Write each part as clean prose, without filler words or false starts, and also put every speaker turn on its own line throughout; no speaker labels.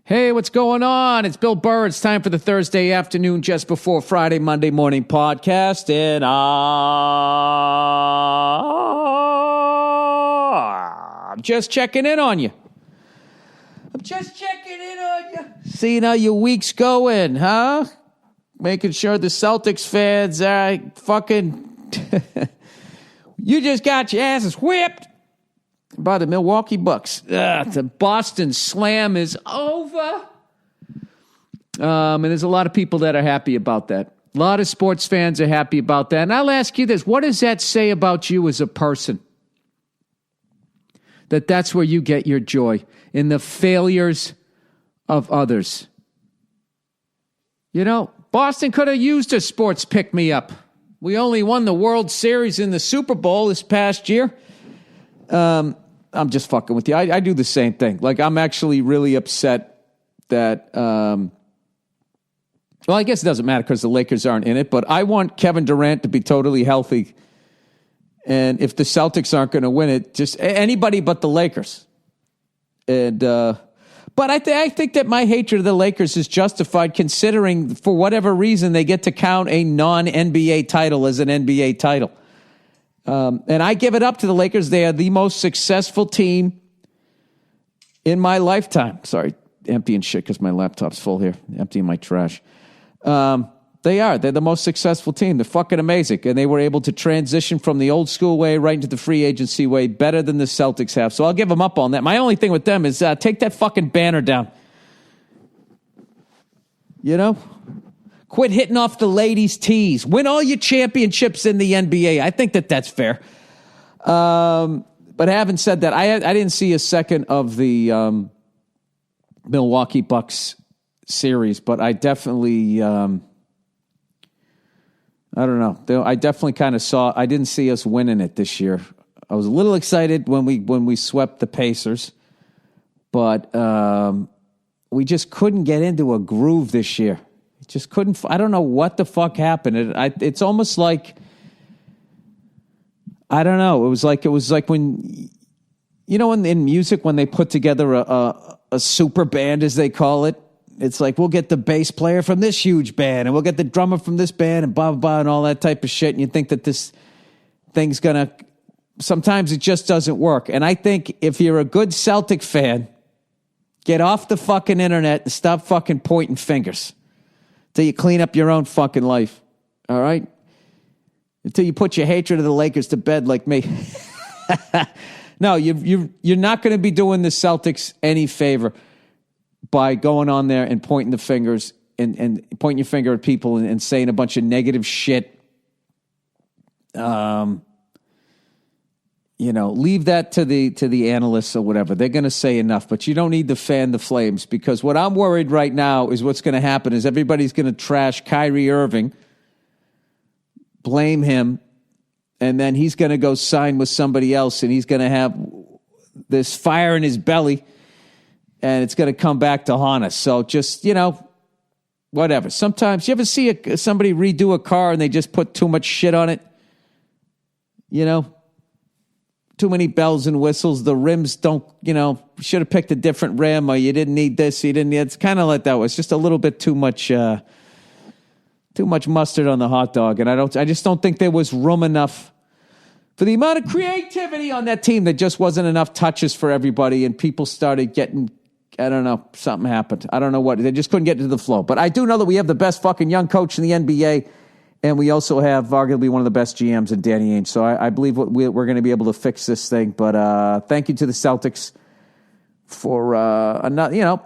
Hey, what's going on? It's Bill Burr. It's time for the Thursday afternoon, just before Friday, Monday morning podcast. And I'm just checking in on you. Seeing how your week's going, huh? Making sure the Celtics fans are fucking... You just got your asses whipped by the Milwaukee Bucks. The Boston Slam is over. And there's a lot of people that are happy about that. A lot of sports fans are happy about that. And I'll ask you this. What does that say about you as a person? That's where you get your joy, in the failures of others. You know, Boston could have used a sports pick-me-up. We only won the World Series in the Super Bowl this past year. I'm just fucking with you. I do the same thing. Like, I'm actually really upset that, well, I guess it doesn't matter because the Lakers aren't in it, but I want Kevin Durant to be totally healthy. And if the Celtics aren't going to win it, just anybody but the Lakers. And, but I think that my hatred of the Lakers is justified considering, for whatever reason, they get to count a non-NBA title as an NBA title. And I give it up to the Lakers. They are the most successful team in my lifetime. Sorry, emptying shit because my laptop's full here. Emptying my trash. They're the most successful team. They're fucking amazing. And they were able to transition from the old school way right into the free agency way better than the Celtics have. So I'll give them up on that. My only thing with them is take that fucking banner down. You know? Quit hitting off the ladies' tees. Win all your championships in the NBA. I think that's fair. But having said that, I didn't see a second of the Milwaukee Bucks series, but I definitely, I don't know. I definitely kind of saw. I didn't see us winning it this year. I was a little excited when we swept the Pacers, but we just couldn't get into a groove this year. Just couldn't. I don't know what the fuck happened. It's almost like, I don't know. It was like when, you know, in music when they put together a super band, as they call it. It's like, we'll get the bass player from this huge band, and we'll get the drummer from this band, and blah blah blah, and all that type of shit. And you think that this thing's gonna. Sometimes it just doesn't work. And I think if you're a good Celtic fan, get off the fucking internet and stop fucking pointing fingers. Until you clean up your own fucking life, all right? Until you put your hatred of the Lakers to bed like me. No, you're not going to be doing the Celtics any favor by going on there and pointing the fingers and pointing your finger at people and saying a bunch of negative shit. You know, leave that to the analysts or whatever. They're going to say enough, but you don't need to fan the flames, because what I'm worried right now is what's going to happen is everybody's going to trash Kyrie Irving, blame him, and then he's going to go sign with somebody else, and he's going to have this fire in his belly, and it's going to come back to haunt us. So just, you know, whatever. Sometimes, you ever see somebody redo a car and they just put too much shit on it? You know? Too many bells and whistles. The rims don't, you know, should have picked a different rim, or you didn't need this, you didn't need. It's kind of like that. It's just a little bit too much mustard on the hot dog, and I just don't think there was room enough for the amount of creativity on that team. There just wasn't enough touches for everybody, and people started getting, I don't know, something happened. I don't know what. They just couldn't get into the flow. But I do know that we have the best fucking young coach in the NBA. And we also have arguably one of the best GMs in Danny Ainge. So I believe we're going to be able to fix this thing. But thank you to the Celtics for, you know,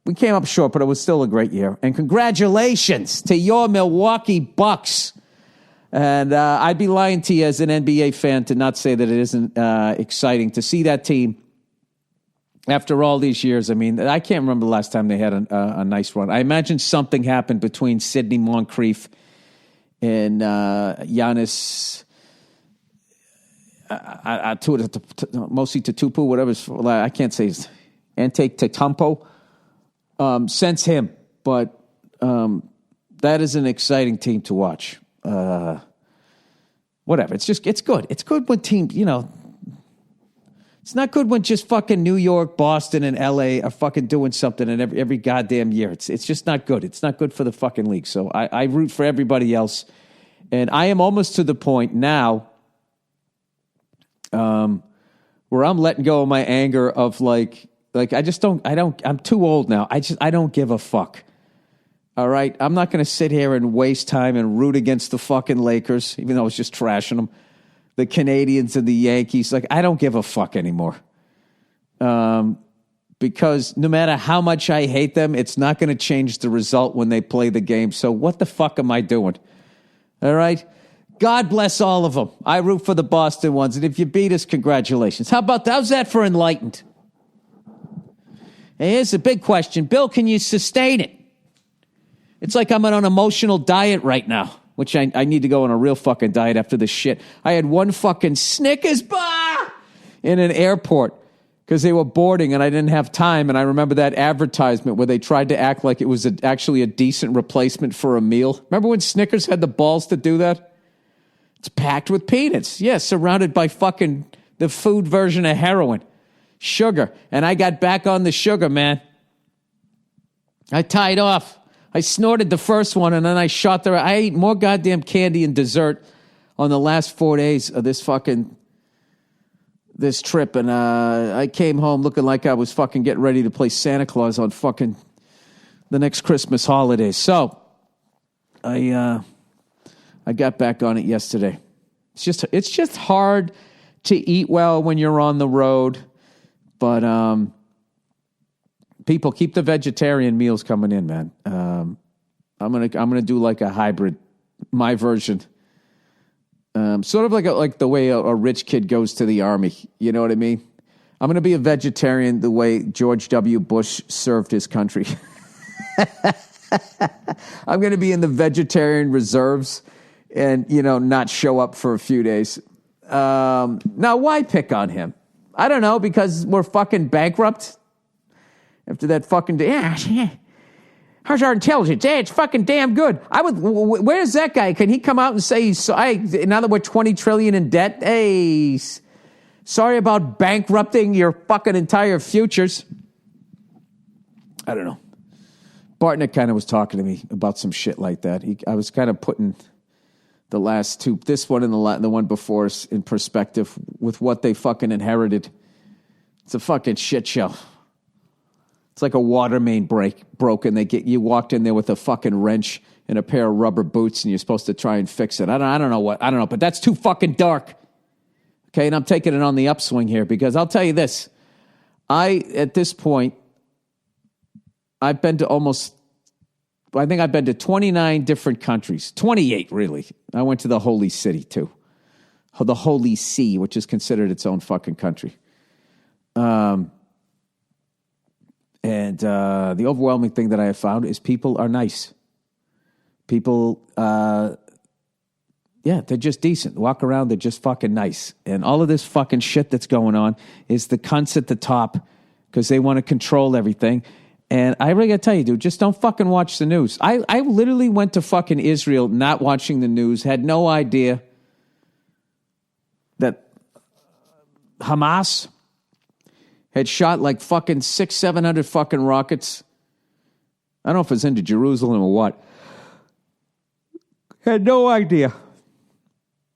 we came up short, but it was still a great year. And congratulations to your Milwaukee Bucks. And I'd be lying to you as an NBA fan to not say that it isn't exciting to see that team after all these years. I mean, I can't remember the last time they had a nice run. I imagine something happened between Sidney Moncrief and Giannis, mostly Tatupu, whatever. I can't say his Antetokounmpo. Since him, but that is an exciting team to watch. Whatever, it's good. It's good when teams, you know, It's not good when just fucking New York, Boston, and LA are fucking doing something in every goddamn year. It's just not good. It's not good for the fucking league. So I root for everybody else. And I am almost to the point now where I'm letting go of my anger of like I'm too old now. I don't give a fuck. All right? I'm not going to sit here and waste time and root against the fucking Lakers, even though I was just trashing them. The Canadians and the Yankees. Like, I don't give a fuck anymore. Because no matter how much I hate them, it's not going to change the result when they play the game. So what the fuck am I doing? All right? God bless all of them. I root for the Boston ones. And if you beat us, congratulations. How's that for enlightened? And here's a big question. Bill, can you sustain it? It's like I'm on an emotional diet right now, which I need to go on a real fucking diet after this shit. I had one fucking Snickers bar in an airport because they were boarding and I didn't have time. And I remember that advertisement where they tried to act like it was actually a decent replacement for a meal. Remember when Snickers had the balls to do that? It's packed with peanuts. Yeah, surrounded by fucking the food version of heroin. Sugar. And I got back on the sugar, man. I tied off. I snorted the first one, and then I shot I ate more goddamn candy and dessert on the last 4 days of this trip, and I came home looking like I was fucking getting ready to play Santa Claus on fucking the next Christmas holidays. So, I got back on it yesterday. It's just hard to eat well when you're on the road, but people, keep the vegetarian meals coming in, man. I'm gonna do like a hybrid, my version, sort of like the way a rich kid goes to the army. You know what I mean? I'm gonna be a vegetarian the way George W. Bush served his country. I'm gonna be in the vegetarian reserves, and not show up for a few days. Now, why pick on him? I don't know, because we're fucking bankrupt. After that fucking day, how's our intelligence? It's fucking damn good. Where's that guy? Can he come out and say, now that we're $20 trillion in debt, hey, sorry about bankrupting your fucking entire futures. I don't know. Bartnick kind of was talking to me about some shit like that. I was kind of putting the last two, this one and the one before us, in perspective with what they fucking inherited. It's a fucking shit show. It's like a water main broke, and you walked in there with a fucking wrench and a pair of rubber boots, and you're supposed to try and fix it. I don't know, but that's too fucking dark. Okay, and I'm taking it on the upswing here, because I'll tell you this. At this point, I've been to 29 different countries. 28, really. I went to the Holy City, too. The Holy See, which is considered its own fucking country. And the overwhelming thing that I have found is people are nice. People, they're just decent. Walk around, they're just fucking nice. And all of this fucking shit that's going on is the cunts at the top, because they want to control everything. And I really got to tell you, dude, just don't fucking watch the news. I literally went to fucking Israel not watching the news, had no idea that Hamas had shot like fucking 600-700 fucking rockets. I don't know if it's into Jerusalem or what. Had no idea.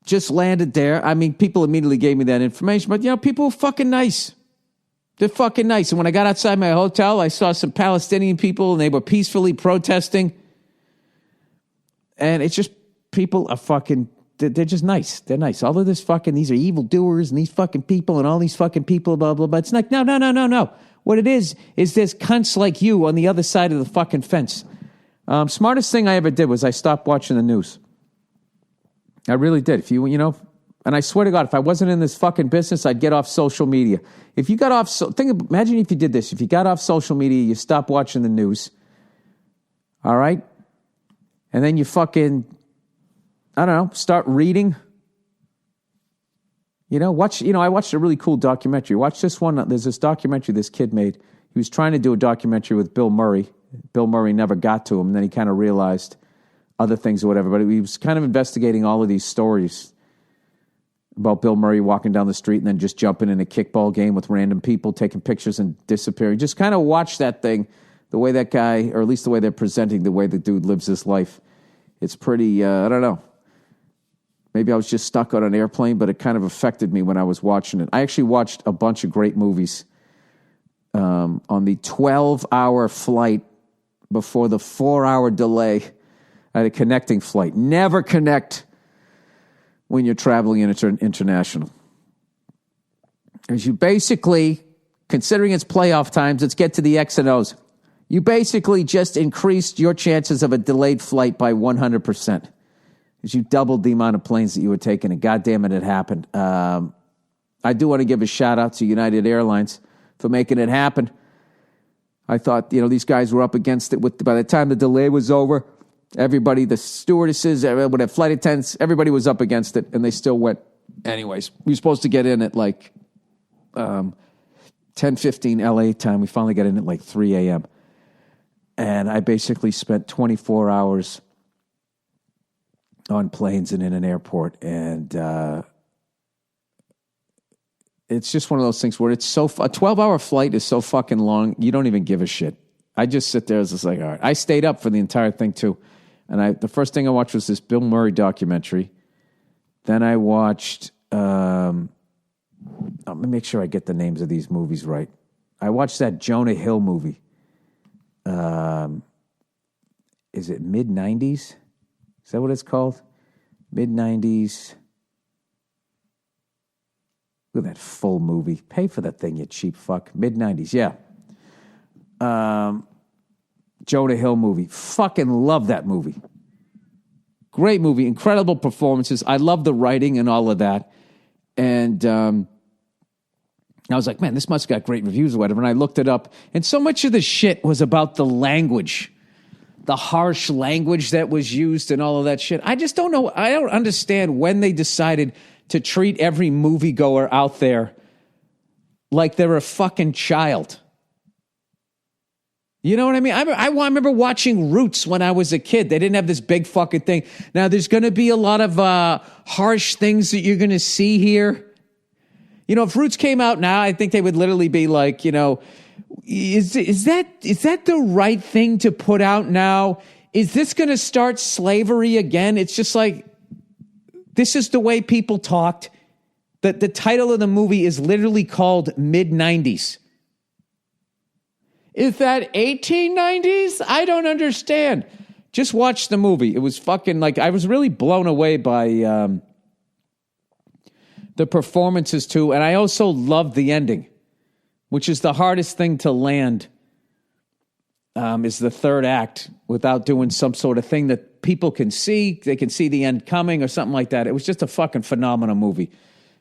Just landed there. I mean, people immediately gave me that information, but people are fucking nice. They're fucking nice. And when I got outside my hotel, I saw some Palestinian people, and they were peacefully protesting. And it's just, people are fucking, they're just nice. They're nice. All of this fucking, these are evildoers, and these fucking people, and all these fucking people, blah, blah, blah. It's like, no. What it is there's cunts like you on the other side of the fucking fence. Smartest thing I ever did was I stopped watching the news. I really did. If and I swear to God, if I wasn't in this fucking business, I'd get off social media. If you got off, imagine if you did this. If you got off social media, you stopped watching the news. All right? And then you fucking, I don't know, start reading. I watched a really cool documentary. Watch this one. There's this documentary this kid made. He was trying to do a documentary with Bill Murray. Bill Murray never got to him, and then he kind of realized other things or whatever. But he was kind of investigating all of these stories about Bill Murray walking down the street and then just jumping in a kickball game with random people, taking pictures and disappearing. Just kind of watch that thing, the way that guy, or at least the way they're presenting, the way the dude lives his life. It's pretty, I don't know. Maybe I was just stuck on an airplane, but it kind of affected me when I was watching it. I actually watched a bunch of great movies on the 12-hour flight before the 4-hour delay. I had a connecting flight. Never connect when you're traveling international. As you basically, considering it's playoff times, let's get to the X and O's. You basically just increased your chances of a delayed flight by 100%. As you doubled the amount of planes that you were taking, and goddamn it happened. I do want to give a shout out to United Airlines for making it happen. I thought, these guys were up against it. By the time the delay was over, everybody, the stewardesses, whatever, flight attendants, everybody was up against it, and they still went. Anyways, we were supposed to get in at like 10:15 LA time. We finally got in at like 3 a.m. And I basically spent 24 hours on planes and in an airport. And it's just one of those things where it's a 12-hour flight is so fucking long, you don't even give a shit. I just sit there as just like, all right. I stayed up for the entire thing too. And the first thing I watched was this Bill Murray documentary. Then I watched, let me make sure I get the names of these movies right. I watched that Jonah Hill movie. Is it mid-90s? Is that what it's called? Mid-90s. Look at that full movie. Pay for that thing, you cheap fuck. Mid-90s, yeah. Jonah Hill movie. Fucking love that movie. Great movie. Incredible performances. I love the writing and all of that. And I was like, man, this must have got great reviews or whatever. And I looked it up. And so much of the shit was about the language. The harsh language that was used and all of that shit. I just don't know. I don't understand when they decided to treat every moviegoer out there like they're a fucking child. You know what I mean? I remember watching Roots when I was a kid. They didn't have this big fucking thing. Now, there's going to be a lot of harsh things that you're going to see here. If Roots came out now, I think they would literally be like, is that the right thing to put out now? Is this going to start slavery again? It's just like, this is the way people talked. The title of the movie is literally called Mid-90s. Is that 1890s? I don't understand. Just watch the movie. It was fucking like, I was really blown away by the performances too. And I also loved the ending, which is the hardest thing to land, is the third act without doing some sort of thing that people can see. They can see the end coming or something like that. It was just a fucking phenomenal movie.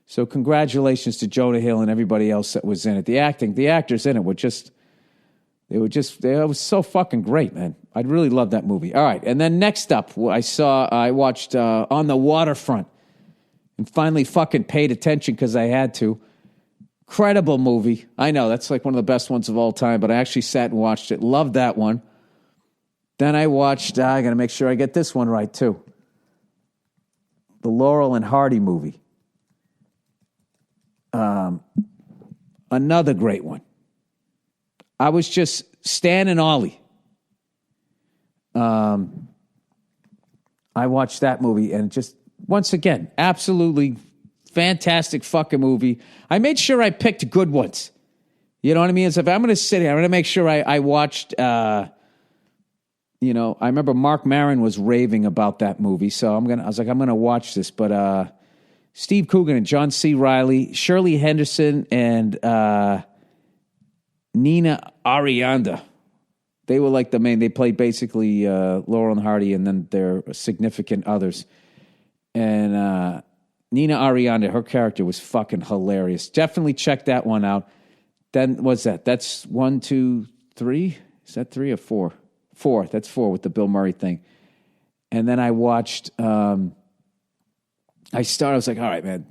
So congratulations to Jonah Hill and everybody else that was in it. The actors in it were just, it was so fucking great, man. I really loved that movie. All right. And then next up, I watched On the Waterfront and finally fucking paid attention because I had to. Incredible movie. I know, that's like one of the best ones of all time, but I actually sat and watched it. Loved that one. Then I watched, I got to make sure I get this one right, too. The Laurel and Hardy movie. Another great one. I was just Stan and Ollie. I watched that movie and just, once again, absolutely fantastic fucking movie. I made sure I picked good ones. You know what I mean? So if I'm going to sit here, I'm going to make sure I watched, I remember Mark Maron was raving about that movie. So I was like, I'm going to watch this. But Steve Coogan and John C. Reilly, Shirley Henderson, and Nina Arianda. They were like the main, they played basically Laurel and Hardy and then their significant others. And Nina Arianda, her character was fucking hilarious. Definitely check that one out. Then what's that? That's 1, 2, 3? Is that 3 or 4? 4. That's 4 with the Bill Murray thing. And then I watched, I was like, all right, man.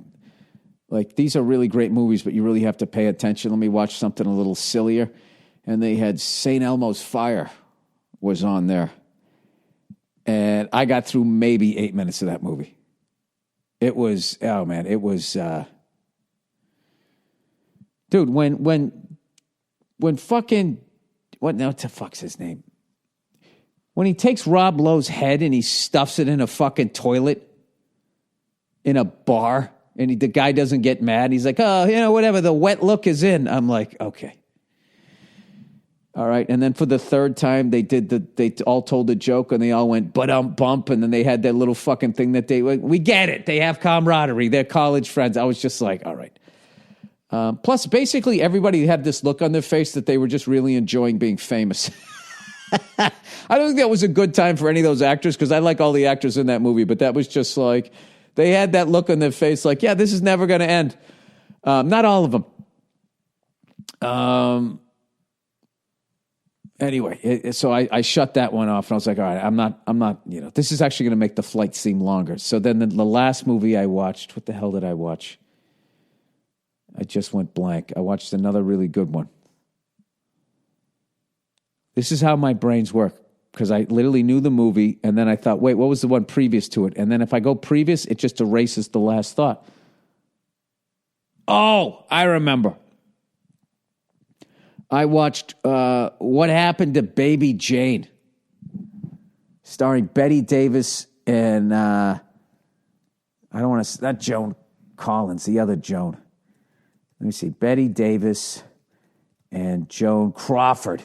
Like, these are really great movies, but you really have to pay attention. Let me watch something a little sillier. And they had St. Elmo's Fire was on there. And I got through maybe 8 minutes of that movie. It was, oh man, it was, dude, when fucking, what the fuck's his name? When he takes Rob Lowe's head and he stuffs it in a fucking toilet in a bar, and the guy doesn't get mad. He's like, oh, whatever, the wet look is in. I'm like, okay. All right. And then for the third time, they all told a joke and they all went bump. And then they had that little fucking thing that we get it. They have camaraderie. They're college friends. I was just like, all right. Plus, basically, everybody had this look on their face that they were just really enjoying being famous. I don't think that was a good time for any of those actors because I like all the actors in that movie, but that was just like, they had that look on their face like, yeah, this is never going to end. Not all of them. Anyway, so I shut that one off and I was like, all right, I'm not, this is actually going to make the flight seem longer. So then the last movie I watched, what the hell did I watch? I just went blank. I watched another really good one. This is how my brains work, because I literally knew the movie, and then I thought, wait, what was the one previous to it? And then if I go previous, it just erases the last thought. Oh, I remember. I watched What Happened to Baby Jane, starring Betty Davis and, I don't want to, not Joan Collins, the other Joan. Let me see, Betty Davis and Joan Crawford.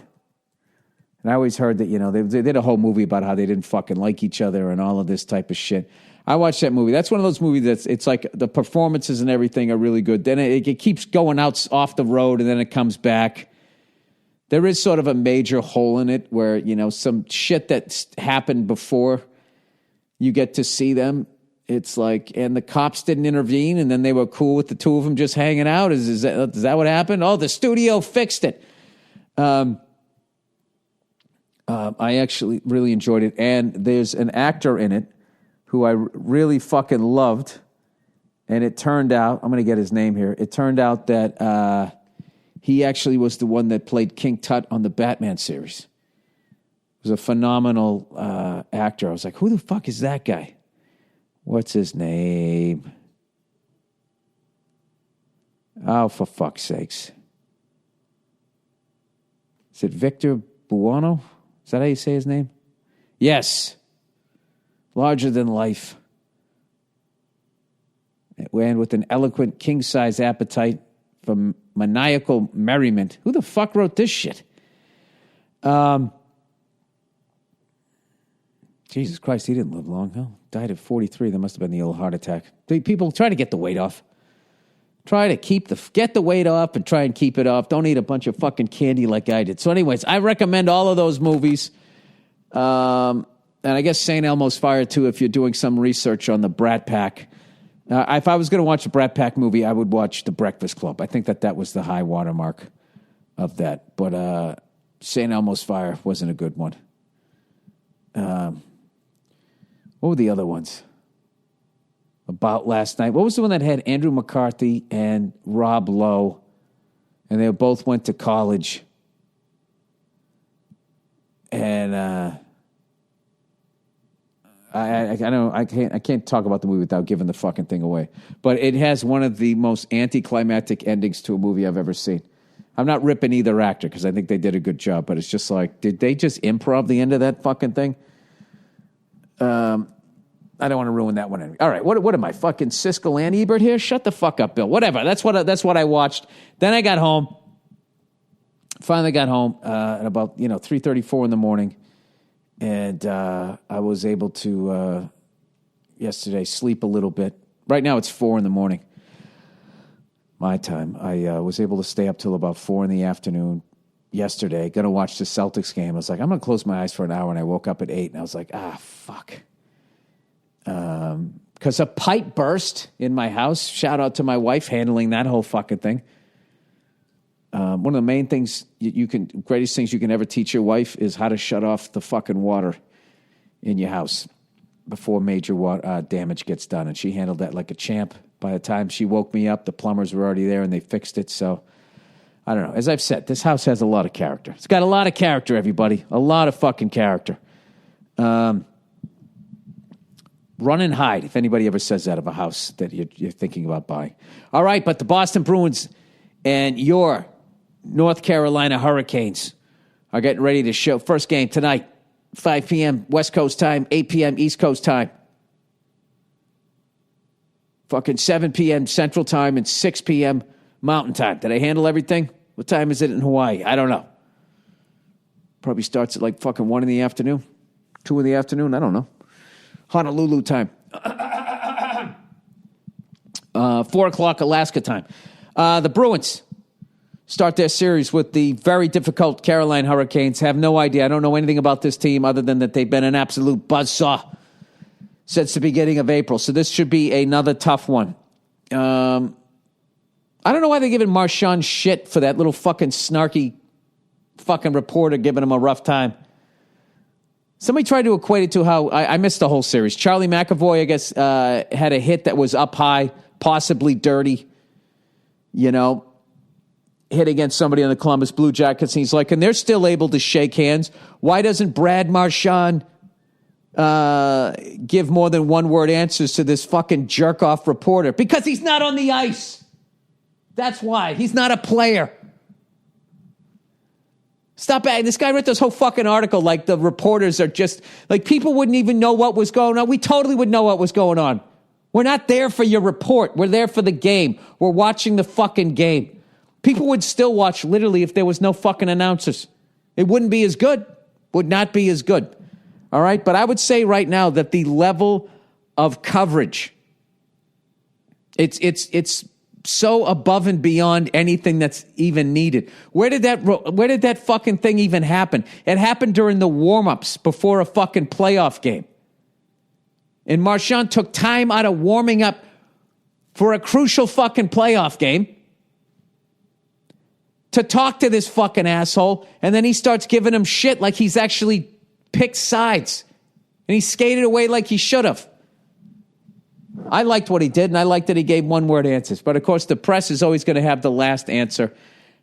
And I always heard that, they did a whole movie about how they didn't fucking like each other and all of this type of shit. I watched that movie. That's one of those movies it's like the performances and everything are really good. Then it keeps going out off the road and then it comes back. There is sort of a major hole in it where, some shit that happened before you get to see them. It's like, and the cops didn't intervene and then they were cool with the two of them just hanging out. Is that what happened? Oh, the studio fixed it. I actually really enjoyed it. And there's an actor in it who I really fucking loved. And it turned out, I'm going to get his name here. It turned out that he actually was the one that played King Tut on the Batman series. He was a phenomenal actor. I was like, who the fuck is that guy? What's his name? Oh, for fuck's sakes. Is it Victor Buono? Is that how you say his name? Yes. Larger than life. And with an eloquent king-size appetite for maniacal merriment. Who the fuck wrote this shit? Jesus Christ, he didn't live long. Oh, died at 43. That must have been the old heart attack. People, try to get the weight off. Try to get the weight off and try and keep it off. Don't eat a bunch of fucking candy like I did. So anyways, I recommend all of those movies. And I guess St. Elmo's Fire, too, if you're doing some research on the Brat Pack. If I was going to watch a Brat Pack movie, I would watch The Breakfast Club. I think that was the high watermark of that. But St. Elmo's Fire wasn't a good one. What were the other ones? About last night. What was the one that had Andrew McCarthy and Rob Lowe? And they both went to college. And I can't talk about the movie without giving the fucking thing away. But it has one of the most anticlimactic endings to a movie I've ever seen. I'm not ripping either actor because I think they did a good job, but it's just like, did they just improv the end of that fucking thing? I don't want to ruin that one anyway. All right, what am I, fucking Siskel and Ebert here? Shut the fuck up, Bill. Whatever. That's what I watched. Then I got home. Finally got home at about 3:34 in the morning, and I was able to yesterday sleep a little bit. Right now it's 4 in the morning, my time. I was able to stay up till about 4 in the afternoon yesterday. Going to watch the Celtics game. I was like, I'm going to close my eyes for an hour, and I woke up at 8, and I was like, fuck. Because a pipe burst in my house. Shout out to my wife handling that whole fucking thing. One of the main things greatest things you can ever teach your wife is how to shut off the fucking water in your house before major damage gets done. And she handled that like a champ. By the time she woke me up, the plumbers were already there and they fixed it. So I don't know. As I've said, this house has a lot of character. It's got a lot of character, everybody. A lot of fucking character. Run and hide if anybody ever says that of a house that you're thinking about buying. All right, but the Boston Bruins and your North Carolina Hurricanes are getting ready to show. First game tonight, 5 p.m. West Coast time, 8 p.m. East Coast time. Fucking 7 p.m. Central time and 6 p.m. Mountain time. Did I handle everything? What time is it in Hawaii? I don't know. Probably starts at like fucking 1 in the afternoon, 2 in the afternoon. I don't know. Honolulu time. 4 o'clock Alaska time. The Bruins start their series with the very difficult Carolina Hurricanes. Have no idea. I don't know anything about this team other than that they've been an absolute buzzsaw since the beginning of April. So this should be another tough one. I don't know why they're giving Marchand shit for that little fucking snarky fucking reporter giving him a rough time. Somebody tried to equate it to how I missed the whole series. Charlie McAvoy, I guess, had a hit that was up high, possibly dirty, hit against somebody on the Columbus Blue Jackets. And he's like, and they're still able to shake hands. Why doesn't Brad Marchand give more than one-word answers to this fucking jerk-off reporter? Because he's not on the ice. That's why. He's not a player. Stop it. This guy wrote this whole fucking article like the reporters are just, like people wouldn't even know what was going on. We totally would know what was going on. We're not there for your report. We're there for the game. We're watching the fucking game. People would still watch literally if there was no fucking announcers. It wouldn't be as good. Would not be as good. All right? But I would say right now that the level of coverage, it's so above and beyond anything that's even needed. Where did that fucking thing even happen? It happened during the warm-ups before a fucking playoff game. And Marchand took time out of warming up for a crucial fucking playoff game to talk to this fucking asshole, and then he starts giving him shit like he's actually picked sides. And he skated away like he should have. I liked what he did, and I liked that he gave one-word answers. But, of course, the press is always going to have the last answer.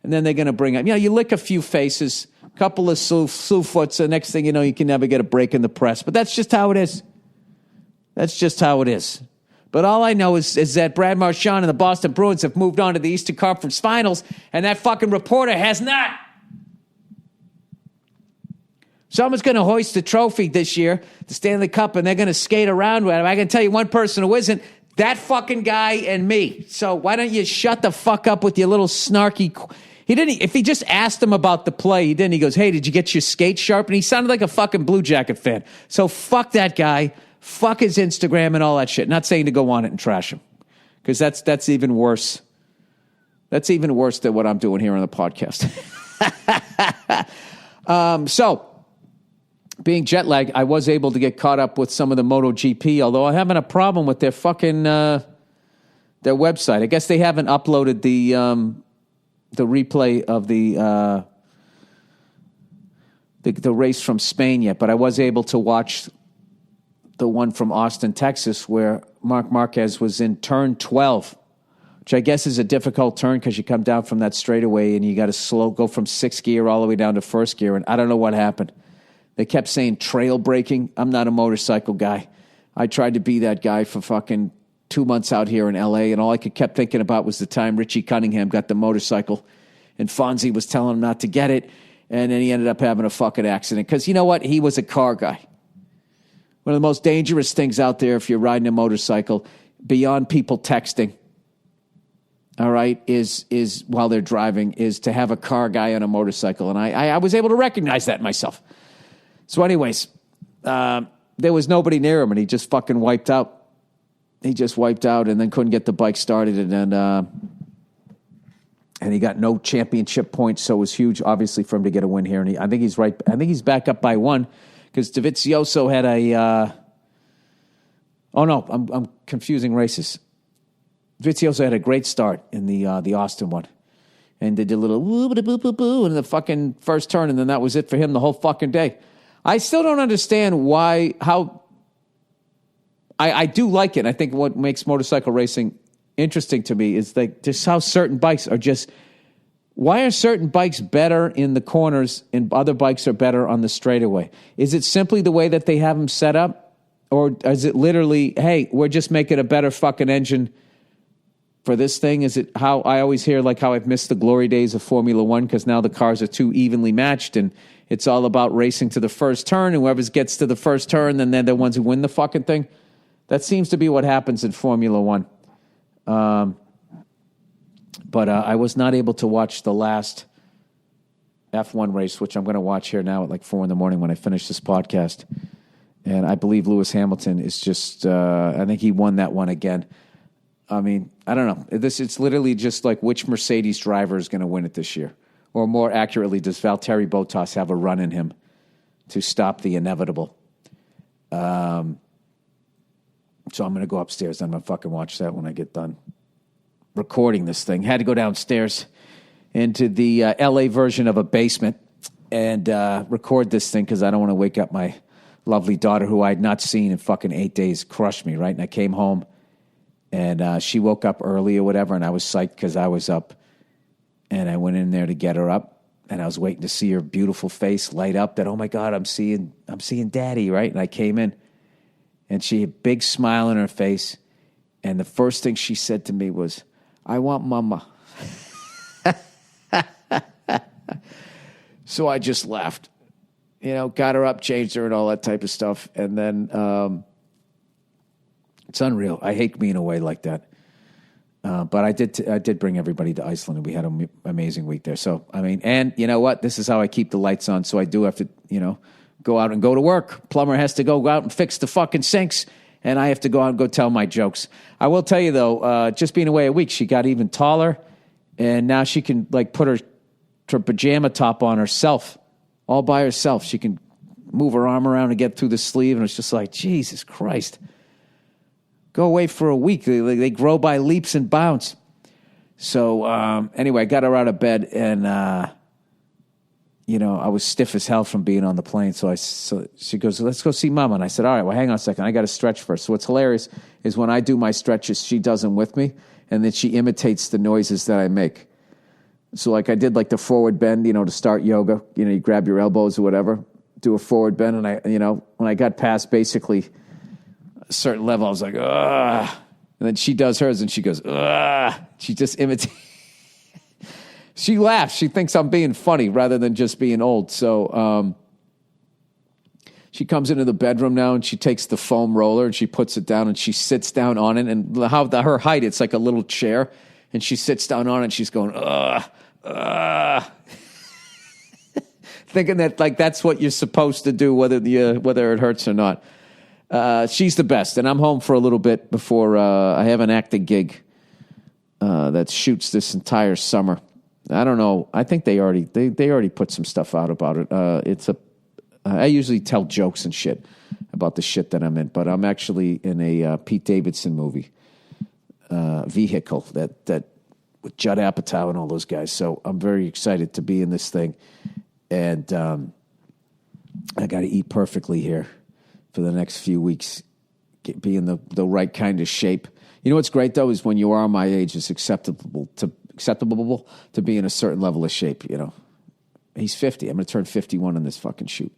And then they're going to bring up, you lick a few faces, a couple of slew-foots, the next thing you know, you can never get a break in the press. But that's just how it is. That's just how it is. But all I know is that Brad Marchand and the Boston Bruins have moved on to the Eastern Conference Finals, and that fucking reporter has not. Someone's going to hoist the trophy this year, the Stanley Cup, and they're going to skate around with it. I can tell you one person who isn't, that fucking guy and me. So why don't you shut the fuck up with your little snarky... He didn't. If he just asked him about the play, he didn't. He goes, hey, did you get your skate sharp? And he sounded like a fucking Blue Jacket fan. So fuck that guy. Fuck his Instagram and all that shit. Not saying to go on it and trash him. Because that's even worse. That's even worse than what I'm doing here on the podcast. So... being jet lagged, I was able to get caught up with some of the MotoGP, although I'm having a problem with their fucking their website. I guess they haven't uploaded the replay of the race from Spain yet, but I was able to watch the one from Austin, Texas, where Marc Marquez was in turn 12, which I guess is a difficult turn because you come down from that straightaway and you got to go from sixth gear all the way down to first gear, and I don't know what happened. They kept saying trail braking. I'm not a motorcycle guy. I tried to be that guy for fucking 2 months out here in L.A., and all I kept thinking about was the time Richie Cunningham got the motorcycle, and Fonzie was telling him not to get it, and then he ended up having a fucking accident. Because you know what? He was a car guy. One of the most dangerous things out there if you're riding a motorcycle, beyond people texting, all right, is while they're driving, is to have a car guy on a motorcycle. And I was able to recognize that myself. So anyways, there was nobody near him, and he just fucking wiped out. He just wiped out and then couldn't get the bike started, and he got no championship points, so it was huge, obviously, for him to get a win here. And I think he's right. I think he's back up by one because Dovizioso had a oh, no, I'm confusing races. Dovizioso had a great start in the Austin one. And they did a little woo-ba-da-boo-boo-boo in the fucking first turn, and then that was it for him the whole fucking day. I still don't understand how I do like it. I think what makes motorcycle racing interesting to me is like just how certain bikes are just, why are certain bikes better in the corners and other bikes are better on the straightaway? Is it simply the way that they have them set up? Or is it literally, hey, we're just making a better fucking engine for this thing? Is it how I always hear, like how I've missed the glory days of Formula One because now the cars are too evenly matched and it's all about racing to the first turn. And whoever gets to the first turn, then they're the ones who win the fucking thing. That seems to be what happens in Formula One. But I was not able to watch the last F1 race, which I'm going to watch here now at like 4 a.m. when I finish this podcast. And I believe Lewis Hamilton is just, I think he won that one again. I mean, I don't know. It's literally just like which Mercedes driver is going to win it this year. Or more accurately, does Valtteri Bottas have a run in him to stop the inevitable? So I'm going to go upstairs and I'm going to fucking watch that when I get done recording this thing. Had to go downstairs into the LA version of a basement and record this thing because I don't want to wake up my lovely daughter who I had not seen in fucking 8 days. Crushed me, right? And I came home and she woke up early or whatever and I was psyched because I was up and I went in there to get her up and I was waiting to see her beautiful face light up that, oh my God, I'm seeing daddy, right? And I came in and she had a big smile on her face and the first thing she said to me was, I want mama. So I just laughed, got her up, changed her and all that type of stuff. And then it's unreal. I hate being away like that. But I did bring everybody to Iceland and we had an amazing week there. So, I mean, and you know what? This is how I keep the lights on. So I do have to, go out and go to work. Plumber has to go out and fix the fucking sinks. And I have to go out and go tell my jokes. I will tell you, though, just being away a week, she got even taller. And now she can, like, put her pajama top on herself, all by herself. She can move her arm around and get through the sleeve. And it's just like, Jesus Christ. Go away for a week. They grow by leaps and bounds. So, anyway, I got her out of bed. And, I was stiff as hell from being on the plane. So she goes, let's go see Mama. And I said, all right, well, hang on a second. I got to stretch first. So what's hilarious is when I do my stretches, she does them with me. And then she imitates the noises that I make. So like I did like the forward bend, to start yoga. You grab your elbows or whatever, do a forward bend. And I, when I got past basically a certain level, I was like, ugh. And then she does hers and she goes, ugh. She just imitates. She laughs. She thinks I'm being funny rather than just being old. So she comes into the bedroom now and she takes the foam roller and she puts it down and she sits down on it. And her height, it's like a little chair. And she sits down on it and she's going, thinking that like that's what you're supposed to do, whether it hurts or not. She's the best. And I'm home for a little bit before I have an acting gig that shoots this entire summer. I don't know. I think they already put some stuff out about it. I usually tell jokes and shit about the shit that I'm in, but I'm actually in a Pete Davidson movie, Vehicle, that with Judd Apatow and all those guys. So I'm very excited to be in this thing, and I got to eat perfectly here for the next few weeks, be in the right kind of shape. You know what's great though is when you are my age, it's acceptable to be in a certain level of shape. He's 50. I'm going to turn 51 on this fucking shoot.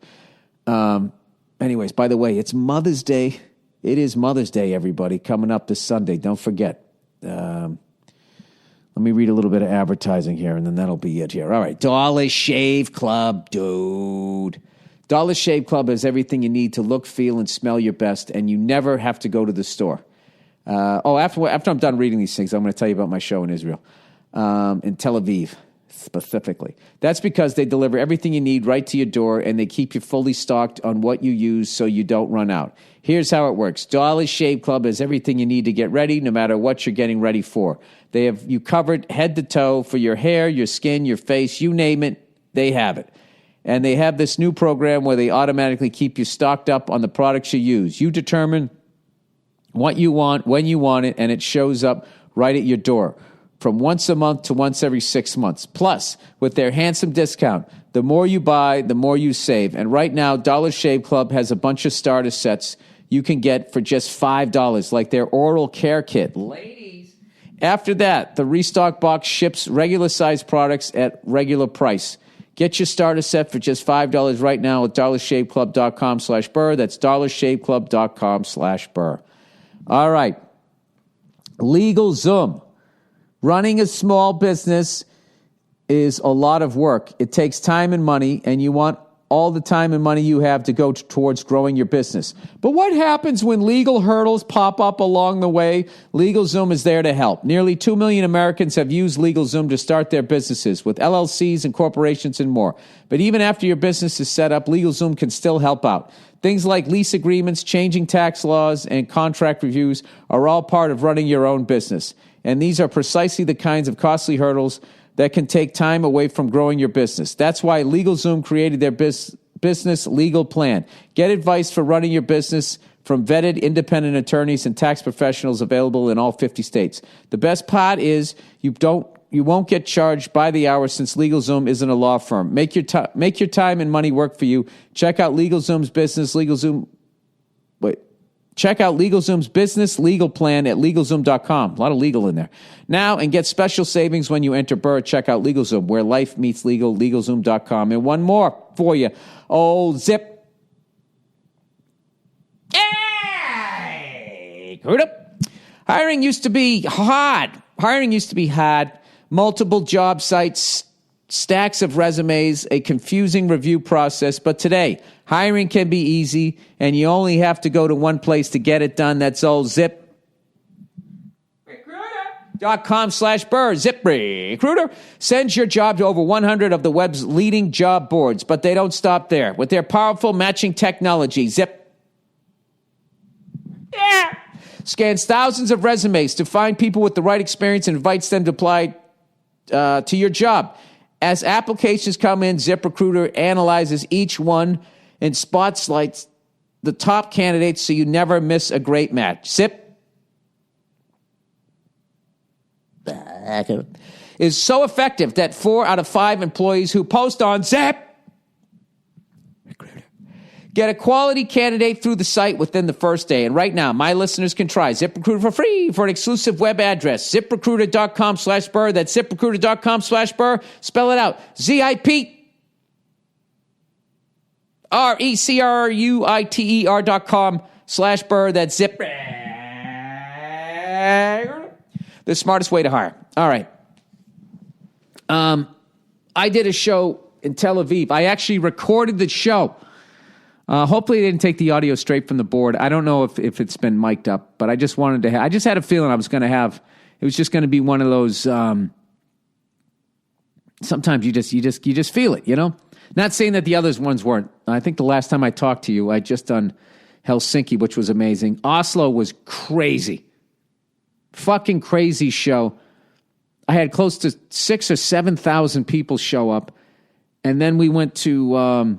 Anyways, by the way, it's Mother's Day. It is Mother's Day, everybody, coming up this Sunday. Don't forget. Let me read a little bit of advertising here, and then that'll be it here. All right. Dollar Shave Club, dude. Dollar Shave Club has everything you need to look, feel, and smell your best, and you never have to go to the store. After I'm done reading these things, I'm going to tell you about my show in Israel, in Tel Aviv specifically. That's because they deliver everything you need right to your door, and they keep you fully stocked on what you use so you don't run out. Here's how it works. Dollar Shave Club has everything you need to get ready, no matter what you're getting ready for. They have you covered head to toe for your hair, your skin, your face, you name it, they have it. And they have this new program where they automatically keep you stocked up on the products you use. You determine what you want, when you want it, and it shows up right at your door. From once a month to once every 6 months. Plus, with their handsome discount, the more you buy, the more you save. And right now, Dollar Shave Club has a bunch of starter sets you can get for just $5, like their oral care kit. Ladies. After that, the restock box ships regular size products at regular price. Get your starter set for just $5 right now at dollarshaveclub.com/Burr. That's dollarshaveclub.com/Burr. All right. LegalZoom. Running a small business is a lot of work. It takes time and money, and you want all the time and money you have to go towards growing your business. But what happens when legal hurdles pop up along the way? LegalZoom is there to help. Nearly 2 million Americans have used LegalZoom to start their businesses with LLCs and corporations and more. But even after your business is set up, LegalZoom can still help out. Things like lease agreements, changing tax laws, and contract reviews are all part of running your own business. And these are precisely the kinds of costly hurdles that can take time away from growing your business. That's why LegalZoom created their business legal plan. Get advice for running your business from vetted independent attorneys and tax professionals available in all 50 states. The best part is you won't get charged by the hour since LegalZoom isn't a law firm. Make your time and money work for you. Check out LegalZoom's business business legal plan at LegalZoom.com. A lot of legal in there. Now, and get special savings when you enter Burr. Check out LegalZoom, where life meets legal, LegalZoom.com. And one more for you. Old Zip. Hey! Hiring used to be hard. Multiple job sites, stacks of resumes, a confusing review process. But today, hiring can be easy, and you only have to go to one place to get it done. That's old Zip. Recruiter.com/Burr. ZipRecruiter sends your job to over 100 of the web's leading job boards, but they don't stop there. With their powerful matching technology, scans thousands of resumes to find people with the right experience and invites them to apply to your job. As applications come in, ZipRecruiter analyzes each one and spotlights the top candidates so you never miss a great match. Zip is so effective that 4 out of 5 employees who post on ZipRecruiter get a quality candidate through the site within the first day. And right now, my listeners can try ZipRecruiter for free for an exclusive web address. ZipRecruiter.com/Burr. That's ZipRecruiter.com/Burr. Spell it out. ZipRecruiter.com/Burr. That's Zip. The smartest way to hire. All right. I did a show in Tel Aviv. I actually recorded the show. Hopefully they didn't take the audio straight from the board. I don't know if it's been mic'd up, but I just wanted to I just had a feeling I was going to have, it was just going to be one of those, sometimes you just feel it, you know? Not saying that the others ones weren't. I think the last time I talked to you, I just done Helsinki, which was amazing. Oslo was crazy. Fucking crazy show. I had close to 6,000 or 7,000 people show up. And then we went to, us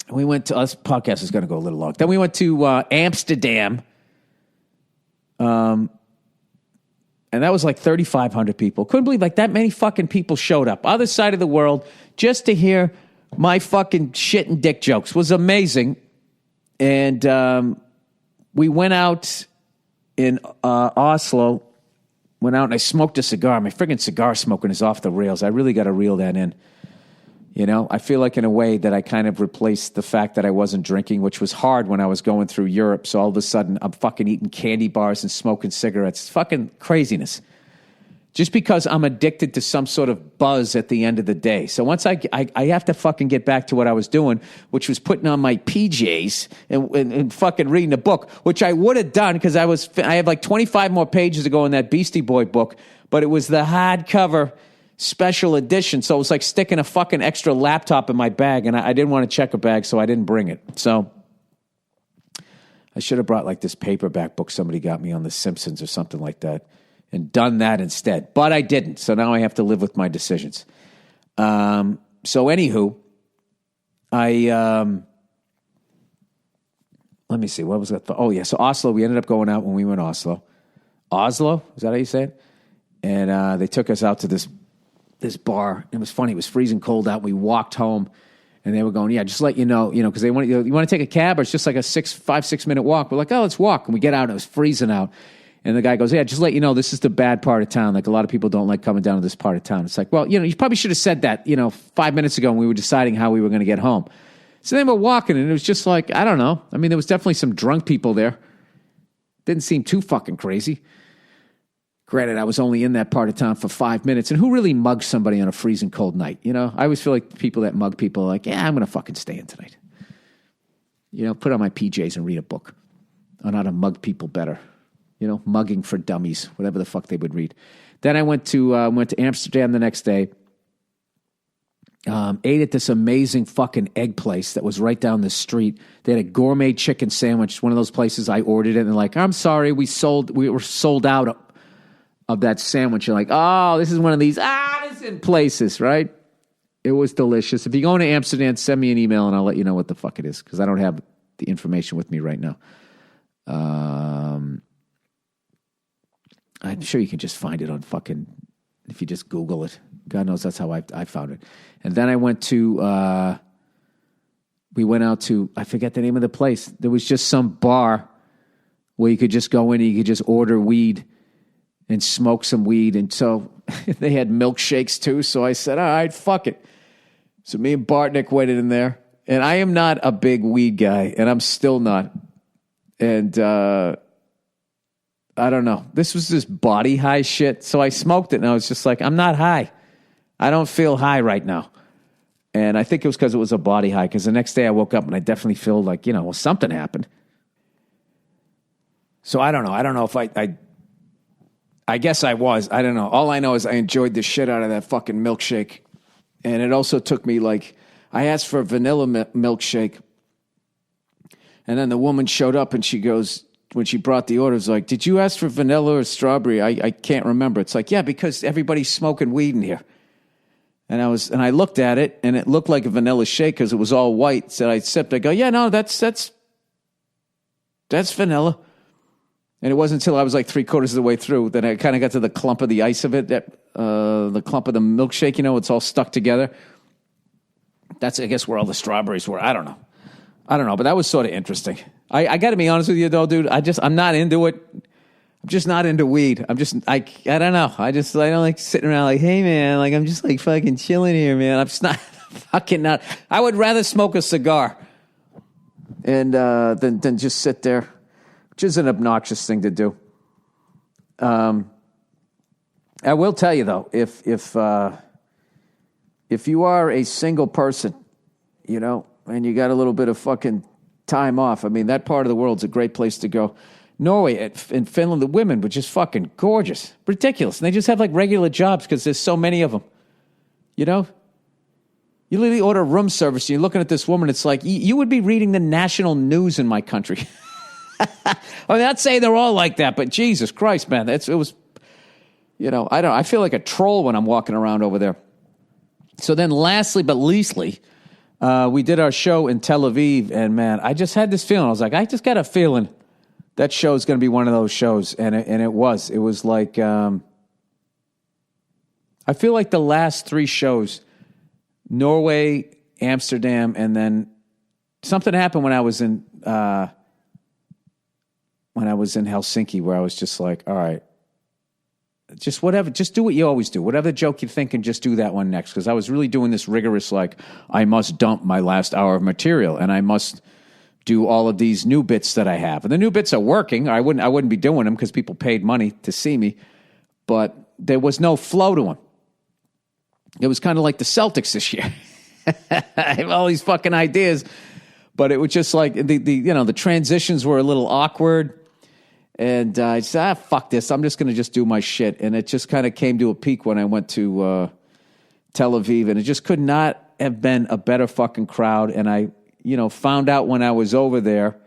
podcast is going to go a little long. Then we went to Amsterdam. And that was like 3,500 people. Couldn't believe like that many fucking people showed up. Other side of the world just to hear my fucking shit and dick jokes. Was amazing. And we went out in Oslo. Went out and I smoked a cigar. My friggin' cigar smoking is off the rails. I really got to reel that in. You know, I feel like in a way that I kind of replaced the fact that I wasn't drinking, which was hard when I was going through Europe. So all of a sudden, I'm fucking eating candy bars and smoking cigarettes. It's fucking craziness. Just because I'm addicted to some sort of buzz at the end of the day. So once I have to fucking get back to what I was doing, which was putting on my PJs and fucking reading a book, which I would have done because I have like 25 more pages to go in that Beastie Boy book, but it was the hardcover special edition, so it was like sticking a fucking extra laptop in my bag, and I didn't want to check a bag, so I didn't bring it. So I should have brought like this paperback book somebody got me on The Simpsons or something like that and done that instead, but I didn't, so now I have to live with my decisions. So anywho, let me see, what was that? Oh yeah, so Oslo, we ended up going out when we were in Oslo. Oslo? Is that how you say it? And they took us out to this bar. It was funny. It was freezing cold out. We walked home, and they were going, "Yeah, just let you know, because they want you want to take a cab, or it's just like a 5-6 minute walk." We're like, "Oh, let's walk." And we get out, and it was freezing out, And the guy goes, yeah, just let you know, this is the bad part of town. Like, a lot of people don't like coming down to this part of town. It's like, well, you probably should have said that, 5 minutes ago when we were deciding how we were going to get home. So then we're walking, and it was just like, I don't know. I mean, there was definitely some drunk people there. Didn't seem too fucking crazy. Granted, I was only in that part of town for 5 minutes, and who really mugs somebody on a freezing cold night? I always feel like the people that mug people are like, yeah, I'm going to fucking stay in tonight. Put on my PJs and read a book on how to mug people better. Mugging for dummies, whatever the fuck they would read. Then I went to Amsterdam the next day. Ate at this amazing fucking egg place that was right down the street. They had a gourmet chicken sandwich. One of those places I ordered it, and they're like, I'm sorry, we were sold out of that sandwich. You're like, oh, this is one of these innocent places, right? It was delicious. If you go into Amsterdam, send me an email, and I'll let you know what the fuck it is, because I don't have the information with me right now. I'm sure you can just find it on fucking, if you just Google it. God knows that's how I found it. And then I went to, we went out to, I forget the name of the place. There was just some bar where you could just go in and you could just order weed and smoke some weed. And so they had milkshakes too. So I said, all right, fuck it. So me and Bartnick went in there. And I am not a big weed guy, and I'm still not. And I don't know. This was this body high shit. So I smoked it, and I was just like, I'm not high. I don't feel high right now. And I think it was because it was a body high, because the next day I woke up, and I definitely feel like, well, something happened. So I don't know. I don't know if I guess I was. I don't know. All I know is I enjoyed the shit out of that fucking milkshake. And it also took me I asked for a vanilla milkshake. And then the woman showed up, and she goes, when she brought the order, it was like, did you ask for vanilla or strawberry? I can't remember. It's like, yeah, because everybody's smoking weed in here. And I looked at it, and it looked like a vanilla shake because it was all white. So I sipped. I go, yeah, no, that's vanilla. And it wasn't until I was like 3/4 of the way through that I kind of got to the clump of the ice of it, the clump of the milkshake, it's all stuck together. That's, I guess, where all the strawberries were. I don't know, but that was sort of interesting. I got to be honest with you, though, dude. I'm not into it. I'm just not into weed. I don't know. I don't like sitting around like, hey, man, like, I'm just like fucking chilling here, man. I'm just not fucking not. I would rather smoke a cigar and than just sit there, which is an obnoxious thing to do. I will tell you, though, if you are a single person, and you got a little bit of fucking time off, I mean, that part of the world's a great place to go. Norway and Finland, the women were just fucking gorgeous. Ridiculous. And they just have like regular jobs because there's so many of them. You literally order room service, and you're looking at this woman, it's like, you would be reading the national news in my country. I'm not saying they're all like that, but Jesus Christ, man, it was, I feel like a troll when I'm walking around over there. So then lastly, but leastly, we did our show in Tel Aviv, and man, I just had this feeling. I was like, I just got a feeling that show is going to be one of those shows, and it was. It was like, I feel like the last 3 shows, Norway, Amsterdam, and then something happened when I was in Helsinki, where I was just like, all right, just whatever, just do what you always do. Whatever joke you think, and just do that one next. Because I was really doing this rigorous, like, I must dump my last hour of material, and I must do all of these new bits that I have. And the new bits are working. I wouldn't be doing them because people paid money to see me. But there was no flow to them. It was kind of like the Celtics this year. I have all these fucking ideas, but it was just like the transitions were a little awkward. And I said, fuck this. I'm just going to just do my shit. And it just kind of came to a peak when I went to Tel Aviv. And it just could not have been a better fucking crowd. And I, found out when I was over there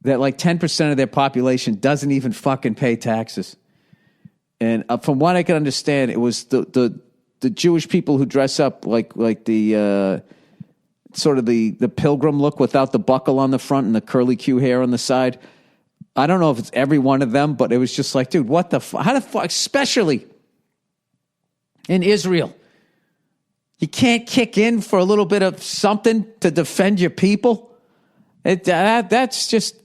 that like 10% of their population doesn't even fucking pay taxes. And from what I can understand, it was the Jewish people who dress up like the sort of the pilgrim look without the buckle on the front and the curly Q hair on the side. I don't know if it's every one of them, but it was just like, dude, what the fuck? How the fuck, especially in Israel, you can't kick in for a little bit of something to defend your people? That's just,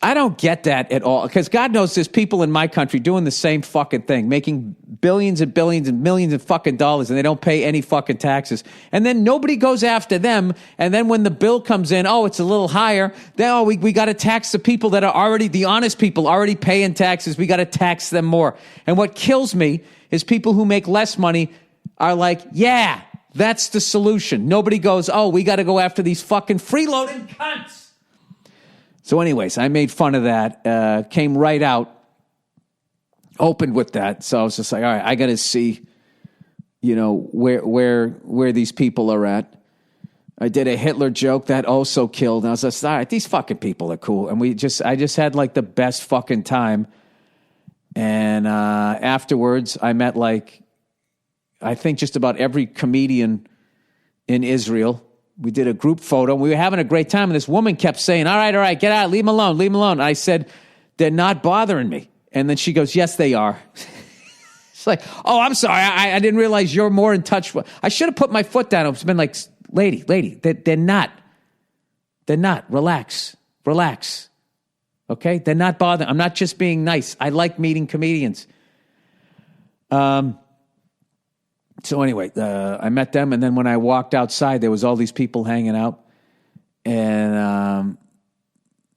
I don't get that at all, because God knows there's people in my country doing the same fucking thing, making billions and billions and millions of fucking dollars, and they don't pay any fucking taxes. And then nobody goes after them. And then when the bill comes in, it's a little higher. Then, we got to tax the people that are already, the honest people already paying taxes. We got to tax them more. And what kills me is people who make less money are like, yeah, that's the solution. Nobody goes, we got to go after these fucking freeloading cunts. So anyways, I made fun of that, came right out, opened with that. So I was just like, all right, I got to see, where these people are at. I did a Hitler joke that also killed. And I was just, all right, these fucking people are cool. And I just had like the best fucking time. And afterwards, I met I think just about every comedian in Israel. We did a group photo. We were having a great time, and this woman kept saying, all right, get out, leave them alone. And I said, they're not bothering me. And then she goes, yes, they are. It's like, I'm sorry, I didn't realize you're more in touch with. I should have put my foot down. It's been like, lady, they're not. They're not. Relax. Okay? They're not bothering. I'm not just being nice. I like meeting comedians. So anyway, I met them, and then when I walked outside, there was all these people hanging out. And,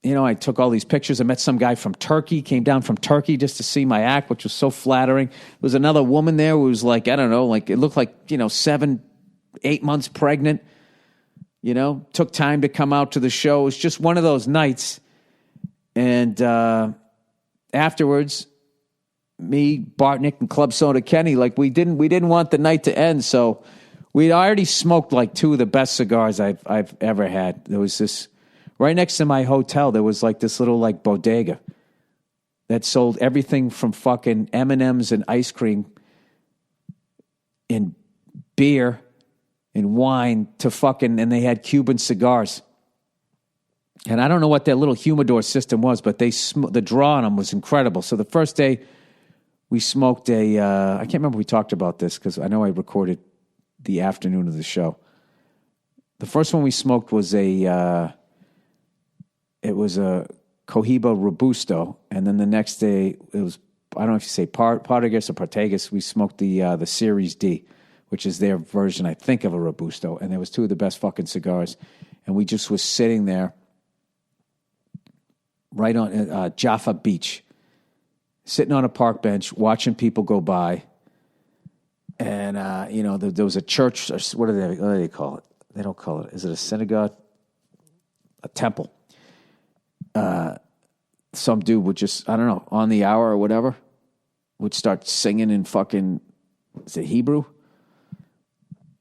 I took all these pictures. I met some guy from Turkey, came down from Turkey just to see my act, which was so flattering. There was another woman there who was like, I don't know, it looked like, 7-8 months pregnant. Took time to come out to the show. It was just one of those nights. And afterwards, me, Bartnick, and Club Soda Kenny, we didn't want the night to end, so we'd already smoked like two of the best cigars I've ever had. There was this right next to my hotel. There was this little bodega that sold everything from fucking M&Ms and ice cream, and beer, and wine to and they had Cuban cigars. And I don't know what their little humidor system was, but the draw on them was incredible. So the first day, we smoked I can't remember if we talked about this, because I know I recorded the afternoon of the show. The first one we smoked was it was a Cohiba Robusto, and then the next day it was, I don't know if you say Partagas or Partagas, we smoked the Series D, which is their version, I think, of a Robusto, and there was two of the best fucking cigars, and we just was sitting there right on Jaffa Beach, sitting on a park bench, watching people go by. And, there was a church. What do they call it? They don't call it. Is it a synagogue? A temple. Some dude would just, I don't know, on the hour or whatever, would start singing in fucking, is it Hebrew?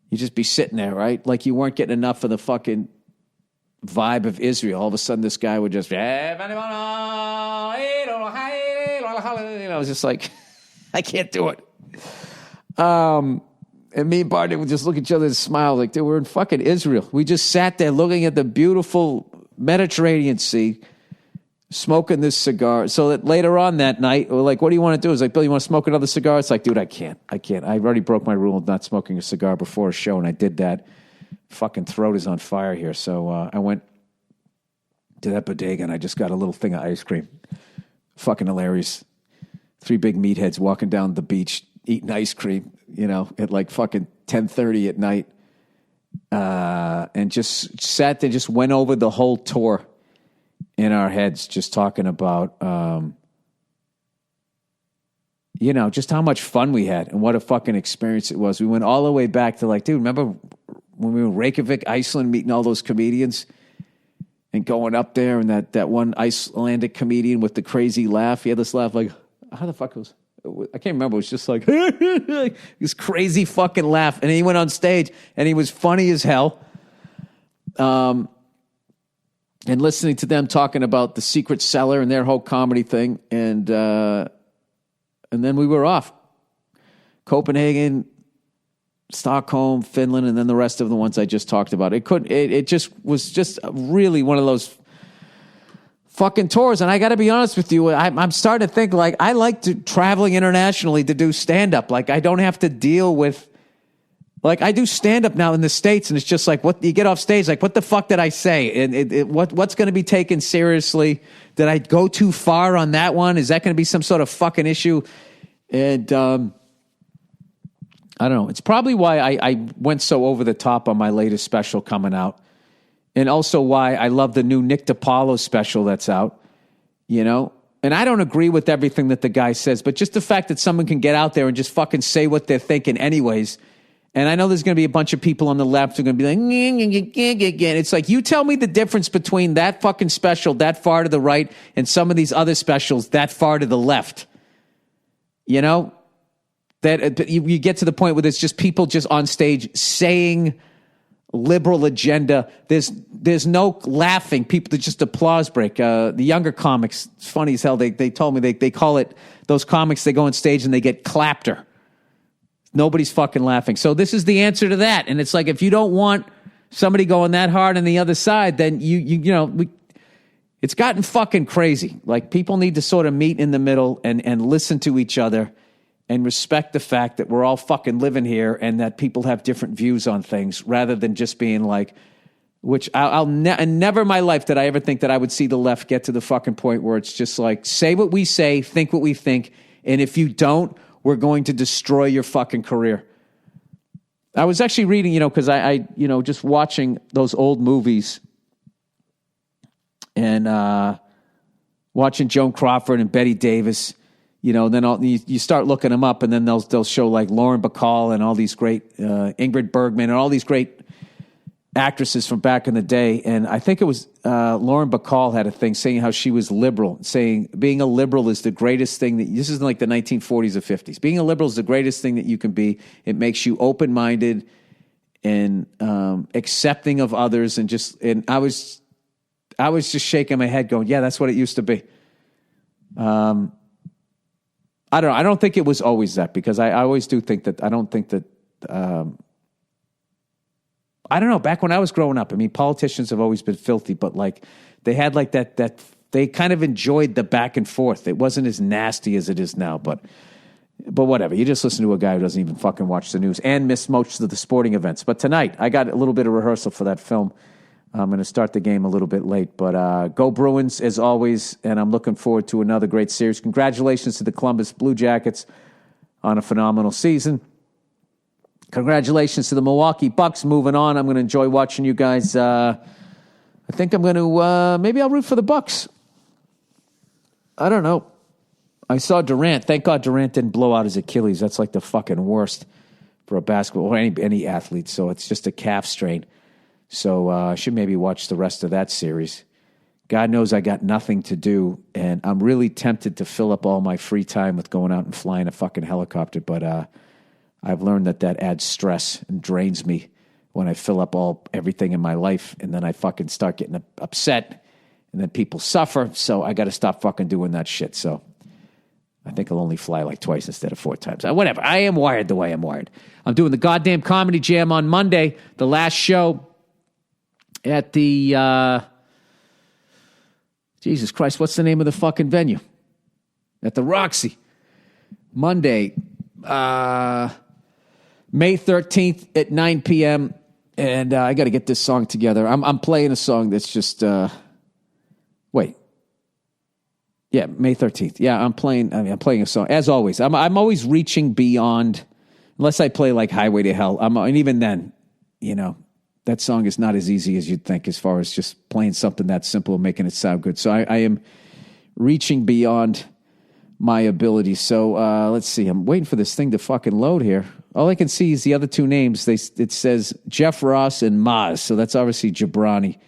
You'd just be sitting there, right? Like you weren't getting enough of the fucking vibe of Israel. All of a sudden, this guy would just, I was just like, I can't do it. And me and Barney would just look at each other and smile like, dude, we're in fucking Israel. We just sat there looking at the beautiful Mediterranean Sea, smoking this cigar. So that later on that night, we're like, what do you want to do? I was like, Bill, you want to smoke another cigar? It's like, dude, I can't. I already broke my rule of not smoking a cigar before a show, and I did that. Fucking throat is on fire here. So I went to that bodega, and I just got a little thing of ice cream. Fucking hilarious. 3 big meatheads walking down the beach, eating ice cream, at like fucking 10:30 at night. And just sat there, just went over the whole tour in our heads, just talking about, just how much fun we had and what a fucking experience it was. We went all the way back to dude, remember when we were in Reykjavik, Iceland, meeting all those comedians and going up there, and that one Icelandic comedian with the crazy laugh. He had this laugh how the fuck was, I can't remember. It was just like this crazy fucking laugh. And he went on stage and he was funny as hell. And listening to them talking about the Secret Cellar and their whole comedy thing. And then we were off. Copenhagen, Stockholm, Finland, and then the rest of the ones I just talked about. It just was just really one of those fucking tours. And I got to be honest with you, I'm starting to think I like traveling internationally to do stand-up. I don't have to deal with Like, I do stand-up now in the States, and it's just like, what you get off stage, like, what the fuck did I say? And what's going to be taken seriously? Did I go too far on that one? Is that going to be some sort of fucking issue? And I don't know. It's probably why I went so over the top on my latest special coming out. And also why I love the new Nick DiPaolo special that's out, you know? And I don't agree with everything that the guy says, but just the fact that someone can get out there and just fucking say what they're thinking anyways. And I know there's going to be a bunch of people on the left who are going to be like, it's like, you tell me the difference between that fucking special that far to the right and some of these other specials that far to the left. You know? That you get to the point where there's just people just on stage saying liberal agenda. There's no laughing. People, just applause break. The younger comics, it's funny as hell. They told me they call it, those comics, they go on stage and they get clapter. Nobody's fucking laughing. So this is the answer to that. And it's like, if you don't want somebody going that hard on the other side, then you know, it's gotten fucking crazy. Like, people need to sort of meet in the middle and listen to each other and respect the fact that we're all fucking living here and that people have different views on things, rather than just being like, which and never in my life did I ever think that I would see the left get to the fucking point where it's just like, say what we say, think what we think, and if you don't, we're going to destroy your fucking career. I was actually reading, because I just watching those old movies and watching Joan Crawford and Betty Davis, then you start looking them up, and then they'll show like Lauren Bacall and all these great Ingrid Bergman and all these great actresses from back in the day. And I think it was Lauren Bacall had a thing saying how she was liberal, saying being a liberal is the greatest thing this is like the 1940s or 50s. Being a liberal is the greatest thing that you can be. It makes you open-minded and accepting of others, and I was just shaking my head going, yeah, that's what it used to be. I don't know. I don't think it was always that, because I always do think that, I don't think that, I don't know, back when I was growing up, I mean, politicians have always been filthy, but like, they had like that they kind of enjoyed the back and forth. It wasn't as nasty as it is now, but whatever. You just listen to a guy who doesn't even fucking watch the news and miss most of the sporting events. But tonight, I got a little bit of rehearsal for that film. I'm going to start the game a little bit late, but go Bruins as always, and I'm looking forward to another great series. Congratulations to the Columbus Blue Jackets on a phenomenal season. Congratulations to the Milwaukee Bucks moving on. I'm going to enjoy watching you guys. I think I'm going to, maybe I'll root for the Bucks. I don't know. I saw Durant. Thank God Durant didn't blow out his Achilles. That's like the fucking worst for a basketball or any athlete. So it's just a calf strain. So I should maybe watch the rest of that series. God knows I got nothing to do, and I'm really tempted to fill up all my free time with going out and flying a fucking helicopter, but I've learned that adds stress and drains me when I fill up everything in my life, and then I fucking start getting upset, and then people suffer, so I got to stop fucking doing that shit. So I think I'll only fly like twice instead of 4 times. Whatever. I am wired the way I'm wired. I'm doing the goddamn Comedy Jam on Monday, the last show at the, Jesus Christ, what's the name of the fucking venue? At the Roxy. Monday, May 13th at 9 p.m., and I got to get this song together. I'm playing a song that's just, wait. Yeah, May 13th. Yeah, I'm playing a song. As always, I'm always reaching beyond, unless I play like Highway to Hell. And even then, that song is not as easy as you'd think as far as just playing something that simple and making it sound good. So I am reaching beyond my ability. So let's see. I'm waiting for this thing to fucking load here. All I can see is the other two names. It says Jeff Ross and Maz. So that's obviously Jabrani.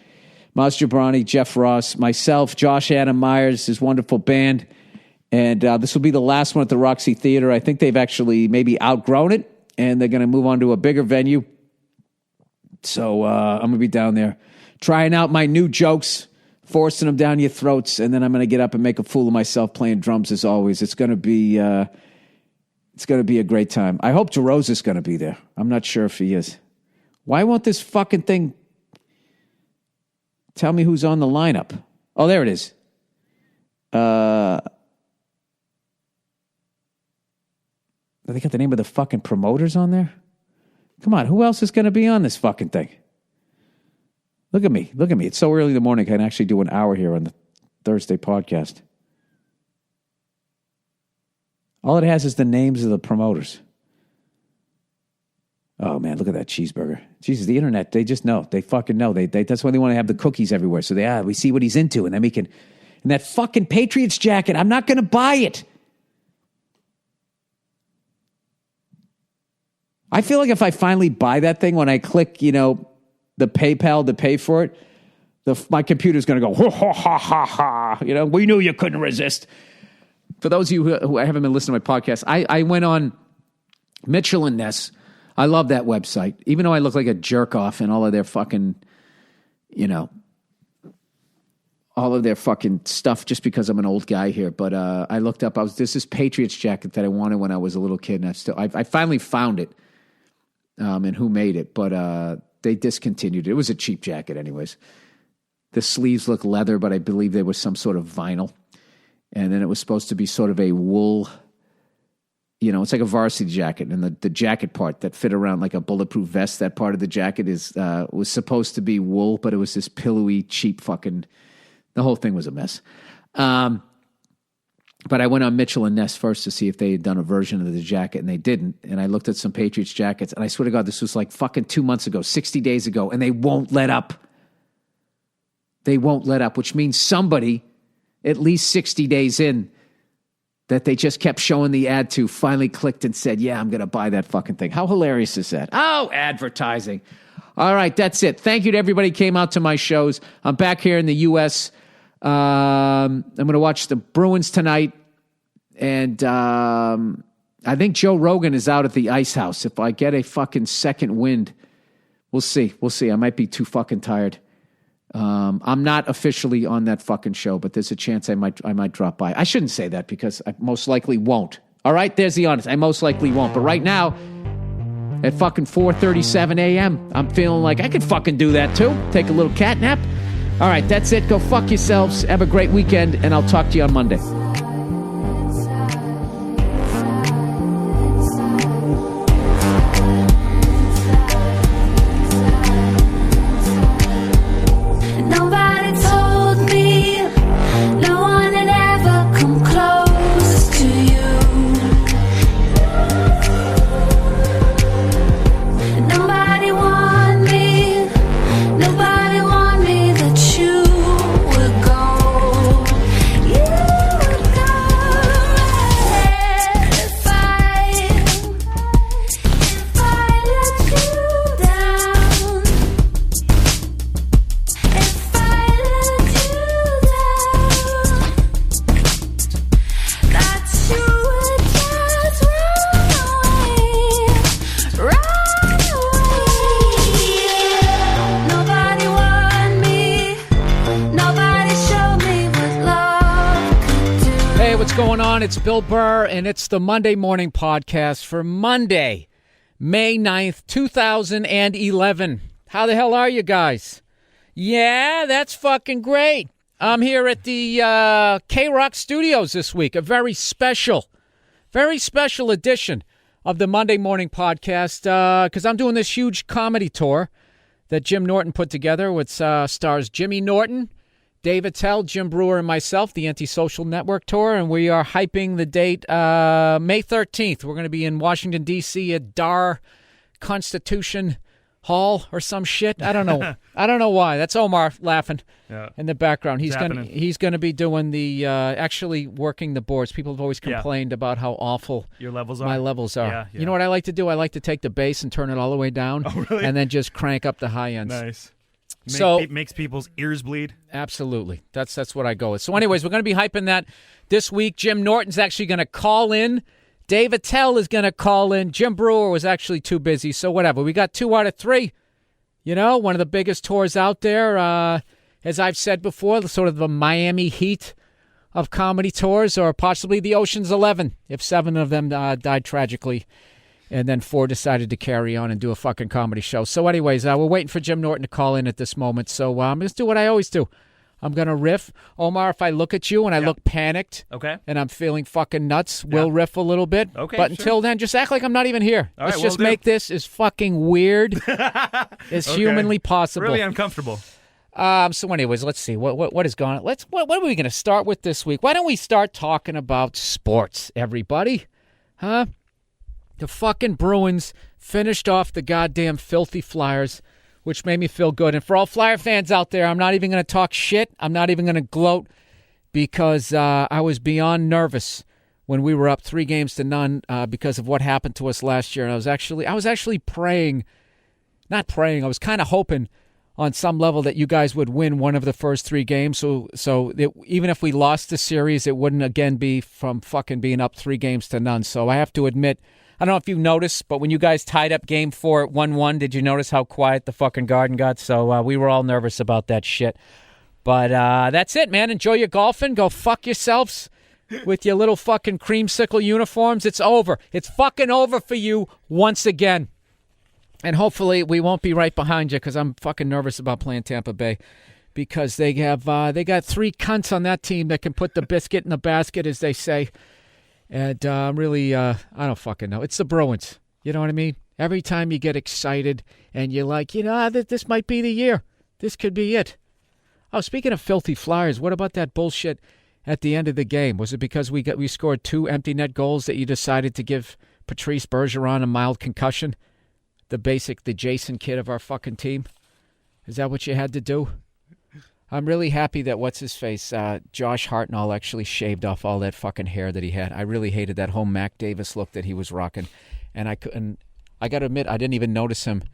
Maz Jabrani, Jeff Ross, myself, Josh Adam Myers, his wonderful band. And this will be the last one at the Roxy Theater. I think they've actually maybe outgrown it, and they're going to move on to a bigger venue. So I'm going to be down there trying out my new jokes, forcing them down your throats, and then I'm going to get up and make a fool of myself playing drums as always. It's going to be a great time. I hope DeRosa's going to be there. I'm not sure if he is. Why won't this fucking thing tell me who's on the lineup? Oh, there it is. They got the name of the fucking promoters on there? Come on, who else is going to be on this fucking thing? Look at me. It's so early in the morning I can actually do an hour here on the Thursday podcast. All it has is the names of the promoters. Oh, man, look at that cheeseburger. Jesus, the internet, they just know. They fucking know. That's why they want to have the cookies everywhere. So we see what he's into, and then we can... And that fucking Patriots jacket, I'm not going to buy it. I feel like if I finally buy that thing, when I click, the PayPal to pay for it, my computer's going to go, ha, ha, ha, ha. We knew you couldn't resist. For those of you who haven't been listening to my podcast, I went on Mitchell and Ness. I love that website, even though I look like a jerk off and all of their fucking, all of their fucking stuff just because I'm an old guy here. But I looked up, there's this Patriots jacket that I wanted when I was a little kid, and I finally found it, and who made it, but they discontinued it. It was a cheap jacket anyways. The sleeves look leather, but I believe there was some sort of vinyl. And then it was supposed to be sort of a wool, it's like a varsity jacket. And the jacket part that fit around like a bulletproof vest, that part of the jacket was supposed to be wool, but it was this pillowy, cheap fucking, the whole thing was a mess. But I went on Mitchell and Ness first to see if they had done a version of the jacket, and they didn't. And I looked at some Patriots jackets, and I swear to God, this was like fucking 2 months ago, 60 days ago, and they won't let up. They won't let up, which means somebody, at least 60 days in, that they just kept showing the ad to, finally clicked and said, yeah, I'm going to buy that fucking thing. How hilarious is that? Oh, advertising. All right, that's it. Thank you to everybody who came out to my shows. I'm back here in the U.S., I'm going to watch the Bruins tonight, and I think Joe Rogan is out at the Ice House. If I get a fucking second wind, we'll see. I might be too fucking tired. I'm not officially on that fucking show, but there's a chance I might drop by. I shouldn't say that because I most likely won't. All right, there's the honest. I most likely won't. But right now, at fucking 4:37 a.m., I'm feeling like I could fucking do that too. Take a little cat nap. All right, that's it. Go fuck yourselves. Have a great weekend, and I'll talk to you on Monday. It's Bill Burr, and it's the Monday Morning Podcast for Monday, May 9th, 2011. How the hell are you guys? Yeah, that's fucking great. I'm here at the K-Rock Studios this week, a very special edition of the Monday Morning Podcast, because I'm doing this huge comedy tour that Jim Norton put together, which stars Jimmy Norton, Dave Attell, Jim Brewer, and myself, the Antisocial Network Tour, and we are hyping the date May 13th. We're going to be in Washington, D.C. at Dar Constitution Hall or some shit. I don't know. I don't know why. That's Omar laughing in the background. He's going to be doing the actually working the boards. People have always complained about how awful
your levels are.
My levels are.
Yeah.
You know what I like to do? I like to take the bass and turn it all the way down, and then just crank up the high ends.
Nice. It makes people's ears bleed.
Absolutely. That's what I go with. So anyways, we're going to be hyping that this week. Jim Norton's actually going to call in. Dave Attell is going to call in. Jim Brewer was actually too busy, so whatever. We got 2 out of 3. One of the biggest tours out there. As I've said before, sort of the Miami Heat of comedy tours, or possibly the Ocean's 11, if 7 of them died tragically. And then 4 decided to carry on and do a fucking comedy show. So anyways, we're waiting for Jim Norton to call in at this moment. So I'm going to do what I always do. I'm going to riff. Omar, if I look at you and I look panicked and I'm feeling fucking nuts, we'll riff a little bit.
Okay,
but until then, just act like I'm not even here. Let's just make this as fucking weird as humanly possible.
Really uncomfortable.
So anyways, let's see. What is going on? What are we going to start with this week? Why don't we start talking about sports, everybody? Huh? The fucking Bruins finished off the goddamn filthy Flyers, which made me feel good. And for all Flyer fans out there, I'm not even going to talk shit. I'm not even going to gloat because I was beyond nervous when we were up 3-0 because of what happened to us last year. And I was actually praying, not praying, I was kind of hoping on some level that you guys would win one of the first 3 games. So even if we lost the series, it wouldn't again be from fucking being up 3-0. So I have to admit, I don't know if you noticed, but when you guys tied up Game 4 at 1-1, did you notice how quiet the fucking Garden got? So we were all nervous about that shit. But that's it, man. Enjoy your golfing. Go fuck yourselves with your little fucking creamsicle uniforms. It's over. It's fucking over for you once again. And hopefully we won't be right behind you because I'm fucking nervous about playing Tampa Bay because they got 3 cunts on that team that can put the biscuit in the basket, as they say. And really, I don't fucking know. It's the Bruins. You know what I mean? Every time you get excited and you're like, this might be the year. This could be it. Oh, speaking of filthy Flyers, what about that bullshit at the end of the game? Was it because we scored 2 empty net goals that you decided to give Patrice Bergeron a mild concussion? The Jason kid of our fucking team? Is that what you had to do? I'm really happy that what's-his-face, Josh Hartnell actually shaved off all that fucking hair that he had. I really hated that whole Mac Davis look that he was rocking. And I got to admit, I didn't even notice him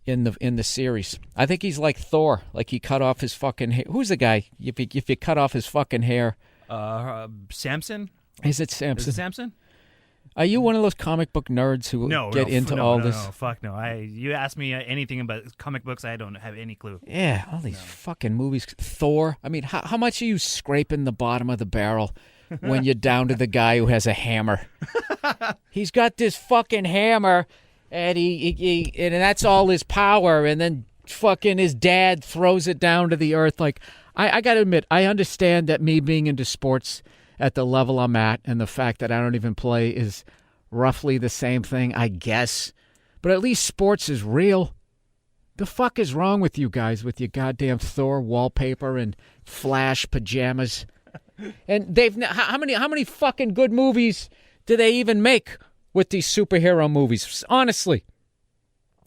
in the series. I think he's like Thor, like he cut off his fucking hair. Who's the guy, if you cut off his fucking hair?
Samson?
Is it Samson?
Is it Samson?
Are you one of those comic book nerds who get into all this?
No, fuck no. You ask me anything about comic books, I don't have any clue.
Yeah, all these fucking movies. Thor. I mean, how much are you scraping the bottom of the barrel when you're down to the guy who has a hammer? He's got this fucking hammer, and and that's all his power, and then fucking his dad throws it down to the earth. Like, I got to admit, I understand that me being into sports at the level I'm at, and the fact that I don't even play is roughly the same thing, I guess. But at least sports is real. The fuck is wrong with you guys with your goddamn Thor wallpaper and Flash pajamas? And how many fucking good movies do they even make with these superhero movies? Honestly,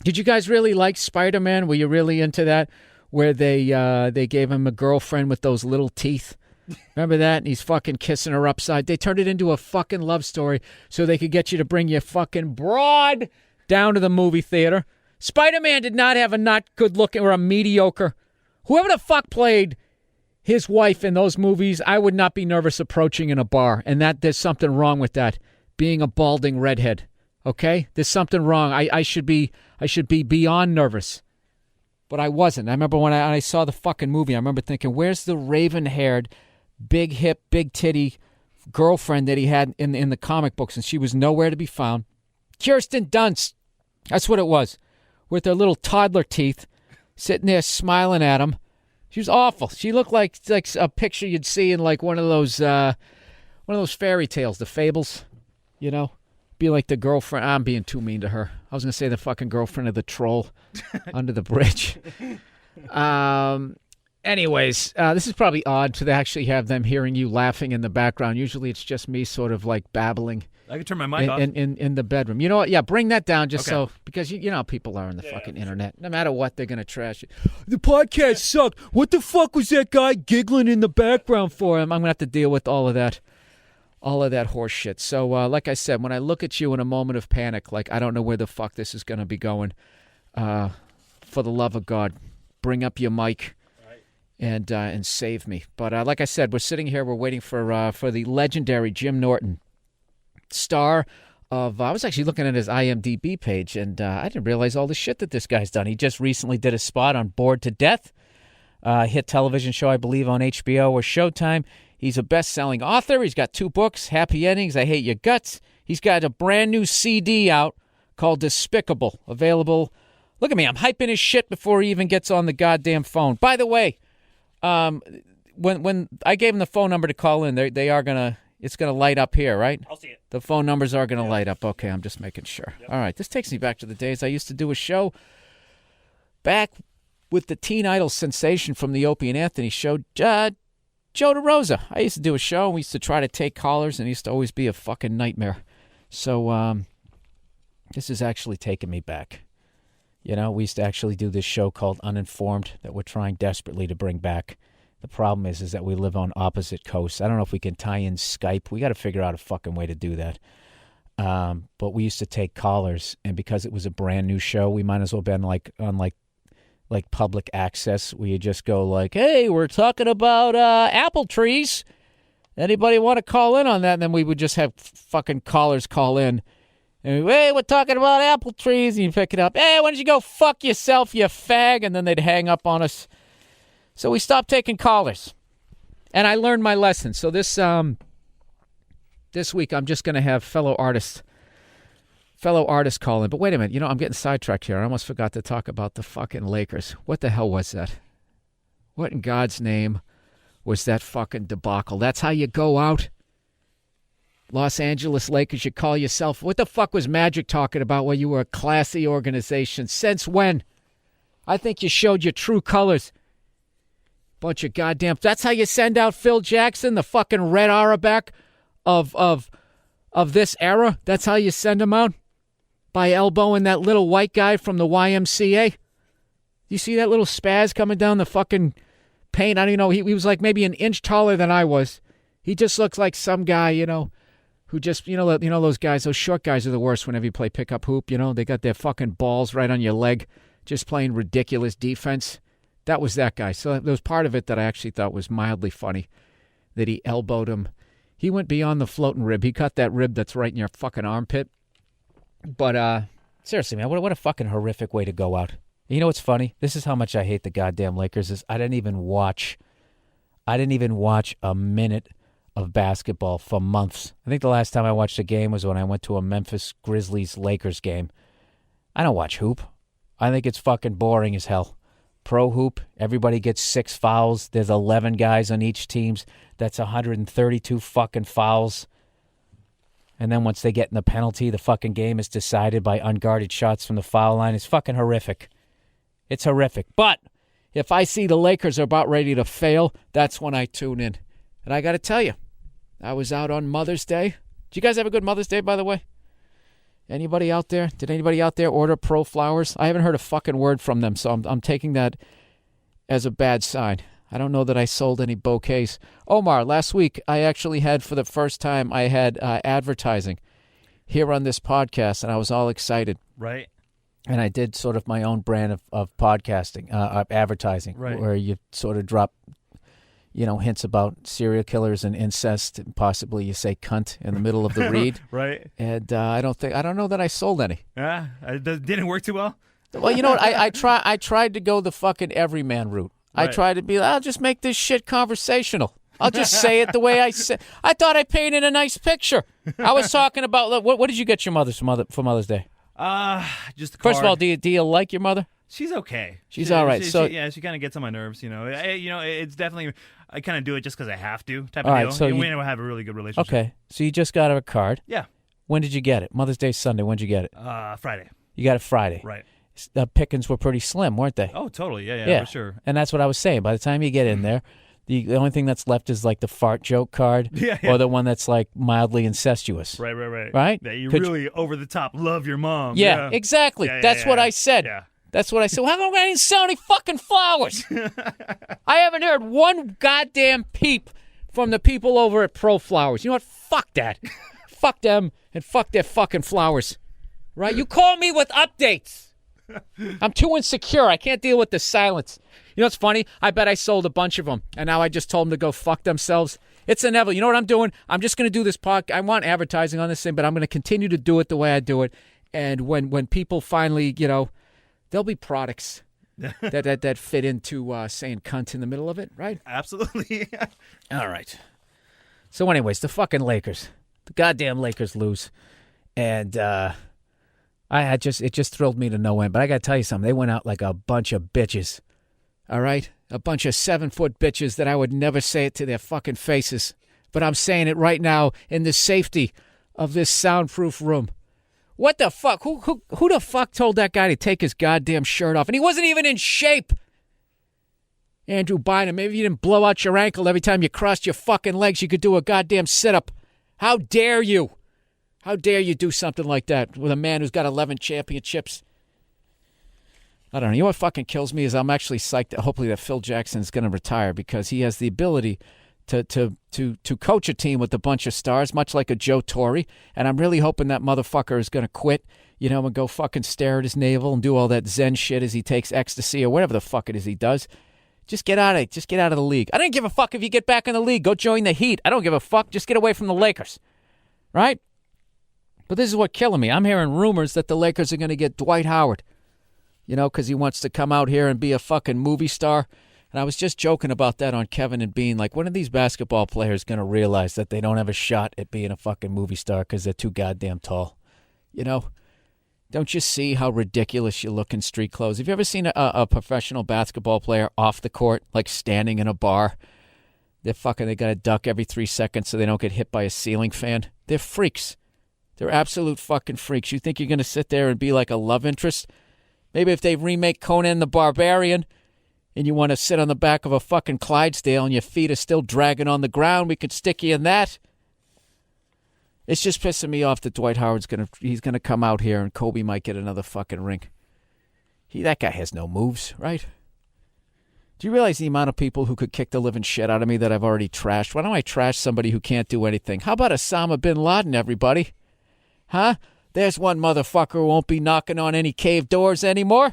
did you guys really like Spider-Man? Were you really into that? Where they gave him a girlfriend with those little teeth. Remember that? And he's fucking kissing her upside. They turned it into a fucking love story so they could get you to bring your fucking broad down to the movie theater. Spider-Man did not have a not good looking or a mediocre. Whoever the fuck played his wife in those movies, I would not be nervous approaching in a bar. And that there's something wrong with that, being a balding redhead. Okay? There's something wrong. I should be beyond nervous. But I wasn't. I remember when I saw the fucking movie, I remember thinking, where's the raven-haired, big hip, big titty girlfriend that he had in the comic books? And she was nowhere to be found. Kirsten Dunst. That's what it was. With her little toddler teeth, sitting there smiling at him. She was awful. She looked like a picture you'd see in like one of those fairy tales, the fables, you know? Be like the girlfriend. I'm being too mean to her. I was going to say the fucking girlfriend of the troll under the bridge. Anyways, this is probably odd to actually have them hearing you laughing in the background. Usually it's just me sort of like babbling.
I can turn my mic off.
In the bedroom. You know what? Yeah, bring that down just so, because you know how people are on the fucking internet. No matter what, they're going to trash it. The podcast sucked. What the fuck was that guy giggling in the background for? I'm going to have to deal with all of that horse shit. So, like I said, when I look at you in a moment of panic, like I don't know where the fuck this is going to be going, for the love of God, bring up your mic and save me. But like I said, we're sitting here, we're waiting for the legendary Jim Norton, star of, I was actually looking at his IMDb page, and I didn't realize all the shit that this guy's done. He just recently did a spot on Bored to Death, hit television show, I believe, on HBO or Showtime. He's a best-selling author. He's got 2 books, Happy Endings, I Hate Your Guts. He's got a brand new CD out called Despicable, available. Look at me, I'm hyping his shit before he even gets on the goddamn phone. By the way, When I gave them the phone number to call in, they are gonna. It's gonna light up here, right?
I'll see it.
The phone numbers are gonna light up. Okay, I'm just making sure. Yep. All right, this takes me back to the days I used to do a show back with the teen idol sensation from the Opie and Anthony show, Joe DeRosa. I used to do a show, and we used to try to take callers, and it used to always be a fucking nightmare. So this is actually taking me back. You know, we used to actually do this show called Uninformed that we're trying desperately to bring back. The problem is that we live on opposite coasts. I don't know if we can tie in Skype. We got to figure out a fucking way to do that. But we used to take callers, and because it was a brand new show, we might as well have been like public access. We just go like, hey, we're talking about apple trees. Anybody want to call in on that? And then we would just have fucking callers call in. And hey, we're talking about apple trees. And you pick it up. Hey, why don't you go fuck yourself, you fag? And then they'd hang up on us. So we stopped taking callers. And I learned my lesson. So this week I'm just going to have fellow artists call in. But wait a minute. You know, I'm getting sidetracked here. I almost forgot to talk about the fucking Lakers. What the hell was that? What in God's name was that fucking debacle? That's how you go out? Los Angeles Lakers, you call yourself. What the fuck was Magic talking about where you were a classy organization? Since when? I think you showed your true colors. Bunch of goddamn... That's how you send out Phil Jackson, the fucking Red Auerbach of this era? That's how you send him out? By elbowing that little white guy from the YMCA? You see that little spaz coming down the fucking paint? I don't even know. He was like maybe an inch taller than I was. He just looks like some guy, you know, who just, you know those guys, those short guys are the worst whenever you play pickup hoop, you know? They got their fucking balls right on your leg, just playing ridiculous defense. That was that guy. So there was part of it that I actually thought was mildly funny, that he elbowed him. He went beyond the floating rib. He cut that rib that's right in your fucking armpit. But seriously, man, what a fucking horrific way to go out. You know what's funny? This is how much I hate the goddamn Lakers. Is I didn't even watch a minute of basketball for months. I think the last time I watched a game was when I went to a Memphis Grizzlies-Lakers game. I don't watch hoop. I think it's fucking boring as hell. Pro hoop, everybody gets 6 fouls. There's 11 guys on each team. That's 132 fucking fouls. And then once they get in the penalty, the fucking game is decided by unguarded shots from the foul line. It's fucking horrific. It's horrific. But if I see the Lakers are about ready to fail, that's when I tune in. And I got to tell you, I was out on Mother's Day. Did you guys have a good Mother's Day, by the way? Anybody out there? Did anybody out there order Pro Flowers? I haven't heard a fucking word from them, so I'm taking that as a bad sign. I don't know that I sold any bouquets. Omar, last week I actually had, for the first time, I had advertising here on this podcast, and I was all excited.
Right.
And I did sort of my own brand of podcasting, advertising, right, where you sort of drop, hints about serial killers and incest, and possibly you say cunt in the middle of the read.
Right.
And I don't know that I sold any.
Yeah, it didn't work too well.
Well, you know what? I tried to go the fucking everyman route. Right. I tried to be, I'll just make this shit conversational. I'll just say it the way I say. I thought I painted a nice picture. I was talking about, what did you get your mother for Mother's Day?
Just a card.
First of all, do you like your mother?
She's okay.
She's all right.
She kind of gets on my nerves. It's definitely, I kind of do it just because I have to type of deal. So we have a really good relationship.
Okay, so you just got her a card.
Yeah.
When did you get it? Mother's Day Sunday. When did you get it?
Friday.
You got it Friday.
Right.
The pickings were pretty slim, weren't they?
Oh, totally. Yeah, for sure.
And that's what I was saying. By the time you get in there, the only thing that's left is like the fart joke card, or the one that's like mildly incestuous.
Right.
Right?
That you really over the top love your mom.
Yeah, exactly. That's what I said. Yeah. That's what I said. Well, how come I didn't sell any fucking flowers? I haven't heard one goddamn peep from the people over at Pro Flowers. You know what? Fuck that. Fuck them and fuck their fucking flowers. Right? You call me with updates. I'm too insecure. I can't deal with the silence. You know what's funny? I bet I sold a bunch of them, and now I just told them to go fuck themselves. It's inevitable. You know what I'm doing? I'm just going to do this podcast. I want advertising on this thing, but I'm going to continue to do it the way I do it. And when people finally, there'll be products that fit into saying cunt in the middle of it, right?
Absolutely.
All right. So anyways, the fucking Lakers. The goddamn Lakers lose. And it just thrilled me to no end. But I got to tell you something. They went out like a bunch of bitches. All right? A bunch of 7-foot bitches that I would never say it to their fucking faces. But I'm saying it right now in the safety of this soundproof room. What the fuck? Who the fuck told that guy to take his goddamn shirt off? And he wasn't even in shape. Andrew Bynum, maybe you didn't blow out your ankle every time you crossed your fucking legs. You could do a goddamn sit-up. How dare you? How dare you do something like that with a man who's got 11 championships? I don't know. You know what fucking kills me is I'm actually psyched that hopefully that Phil Jackson's going to retire because he has the ability to coach a team with a bunch of stars, much like a Joe Torre. And I'm really hoping that motherfucker is going to quit, and go fucking stare at his navel and do all that Zen shit as he takes ecstasy or whatever the fuck it is he does. Just get out of it. Just get out of the league. I don't give a fuck if you get back in the league. Go join the Heat. I don't give a fuck. Just get away from the Lakers. Right? But this is what's killing me. I'm hearing rumors that the Lakers are going to get Dwight Howard. Because he wants to come out here and be a fucking movie star. And I was just joking about that on Kevin and Bean. Like, when are these basketball players going to realize that they don't have a shot at being a fucking movie star because they're too goddamn tall? Don't you see how ridiculous you look in street clothes? Have you ever seen a professional basketball player off the court, like standing in a bar? They got to duck every 3 seconds so they don't get hit by a ceiling fan. They're freaks. They're absolute fucking freaks. You think you're going to sit there and be like a love interest? Maybe if they remake Conan the Barbarian and you want to sit on the back of a fucking Clydesdale and your feet are still dragging on the ground, we could stick you in that. It's just pissing me off that Dwight Howard's he's gonna come out here and Kobe might get another fucking ring. That guy has no moves, right? Do you realize the amount of people who could kick the living shit out of me that I've already trashed? Why don't I trash somebody who can't do anything? How about Osama bin Laden, everybody? Huh? There's one motherfucker who won't be knocking on any cave doors anymore.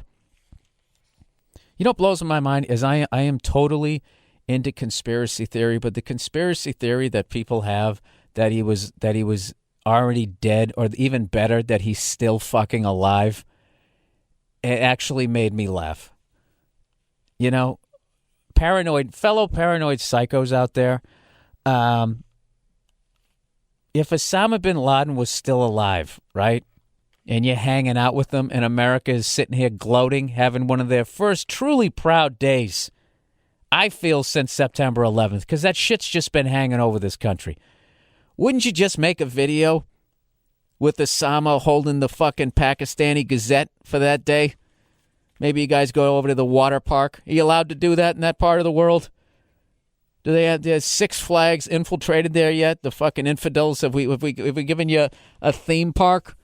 You know what blows my mind is I am totally into conspiracy theory, but the conspiracy theory that people have that he was already dead, or even better, that he's still fucking alive, it actually made me laugh. Fellow paranoid psychos out there, if Osama bin Laden was still alive, right, and you're hanging out with them, and America is sitting here gloating, having one of their first truly proud days, I feel, since September 11th, because that shit's just been hanging over this country. Wouldn't you just make a video with Osama holding the fucking Pakistani Gazette for that day? Maybe you guys go over to the water park. Are you allowed to do that in that part of the world? Do they have Six Flags infiltrated there yet? The fucking infidels, have we given you a theme park?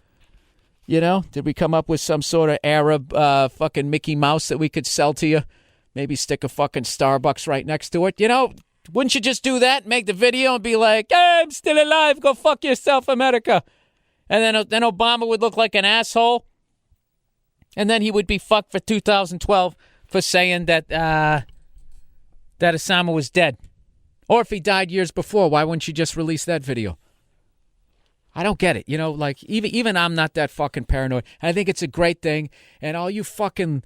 Did we come up with some sort of Arab fucking Mickey Mouse that we could sell to you? Maybe stick a fucking Starbucks right next to it. Wouldn't you just do that, make the video and be like, hey, I'm still alive, go fuck yourself, America. And then Obama would look like an asshole. And then he would be fucked for 2012 for saying that Osama was dead. Or if he died years before, why wouldn't you just release that video? I don't get it. Even I'm not that fucking paranoid. I think it's a great thing. And all you fucking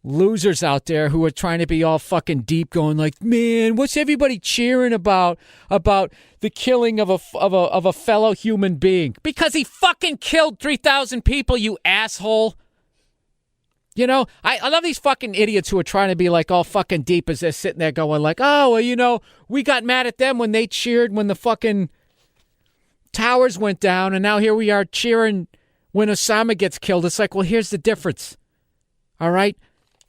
losers out there who are trying to be all fucking deep, going like, man, what's everybody cheering about the killing of a fellow human being? Because he fucking killed 3,000 people, you asshole. I love these fucking idiots who are trying to be like all fucking deep as they're sitting there going like, oh, well, we got mad at them when they cheered when the fucking towers went down, and now here we are cheering when Osama gets killed. It's like, well, here's the difference. All right?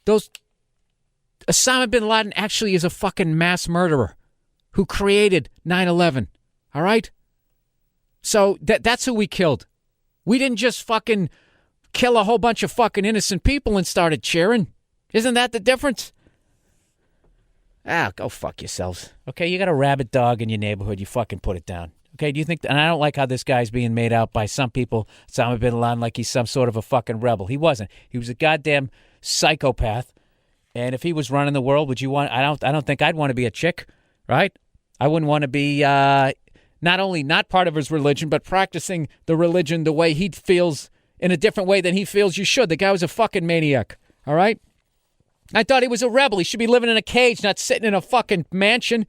Osama bin Laden actually is a fucking mass murderer who created 9/11. All right? So that's who we killed. We didn't just fucking kill a whole bunch of fucking innocent people and started cheering. Isn't that the difference? Go fuck yourselves. Okay, you got a rabid dog in your neighborhood, you fucking put it down. Okay, do you think, and I don't like how this guy's being made out by some people, Osama bin Laden, like he's some sort of a fucking rebel. He wasn't. He was a goddamn psychopath. And if he was running the world, would you want, I don't think I'd want to be a chick, right? I wouldn't want to be not only not part of his religion, but practicing the religion the way he feels, in a different way than he feels you should. The guy was a fucking maniac, all right? I thought he was a rebel. He should be living in a cage, not sitting in a fucking mansion.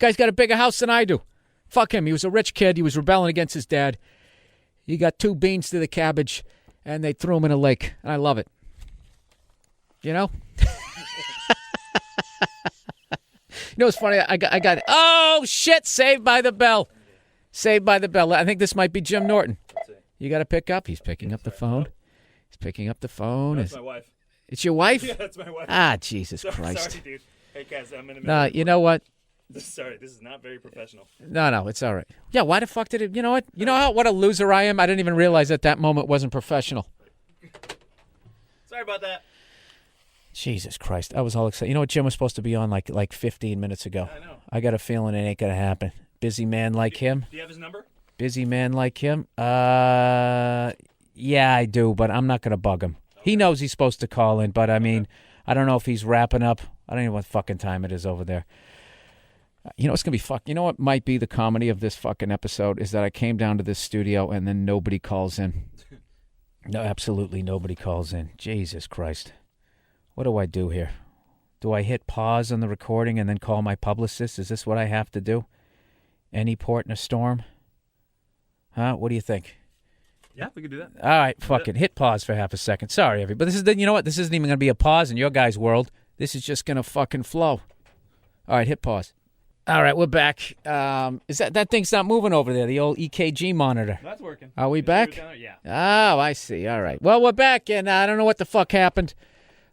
Guy's got a bigger house than I do. Fuck him. He was a rich kid. He was rebelling against his dad. He got 2 beans to the cabbage, and they threw him in a lake. And I love it. You know what's funny? I got it. Oh, shit. Saved by the bell. Saved by the bell. I think this might be Jim Norton. You got to pick up. He's picking up the phone. He's picking up the phone.
That's my wife.
It's your wife?
Yeah, that's my wife.
Ah, Jesus Christ.
Sorry, dude. Hey, Kaz, I'm in a minute.
Nah, you know what?
Sorry, this is not very professional.
No, it's all right. Yeah, why the fuck did it? You know what? You know what a loser I am? I didn't even realize at that moment wasn't professional.
Sorry about that.
Jesus Christ. I was all excited. You know what? Jim was supposed to be on like 15 minutes ago.
I know.
I got a feeling it ain't going to happen. Busy man like him.
Do you have his number?
Busy man like him? Yeah, I do, but I'm not going to bug him. Okay. He knows he's supposed to call in, but I mean, I don't know if he's wrapping up. I don't know what fucking time it is over there. You know, it's going to be You know what might be the comedy of this fucking episode is that I came down to this studio and then nobody calls in. No, absolutely nobody calls in. Jesus Christ. What do I do here? Do I hit pause on the recording and then call my publicist? Is this what I have to do? Any port in a storm? Huh? What do you think?
Yeah, we could do that.
All right, fuck it. Hit pause for half a second. Sorry, everybody. But you know what? This isn't even going to be a pause in your guys' world. This is just going to fucking flow. All right, hit pause. All right, we're back. Is that thing's not moving over there? The old EKG monitor.
That's working.
Are we back?
Yeah.
Oh, I see. All right. Well, we're back, and I don't know what the fuck happened.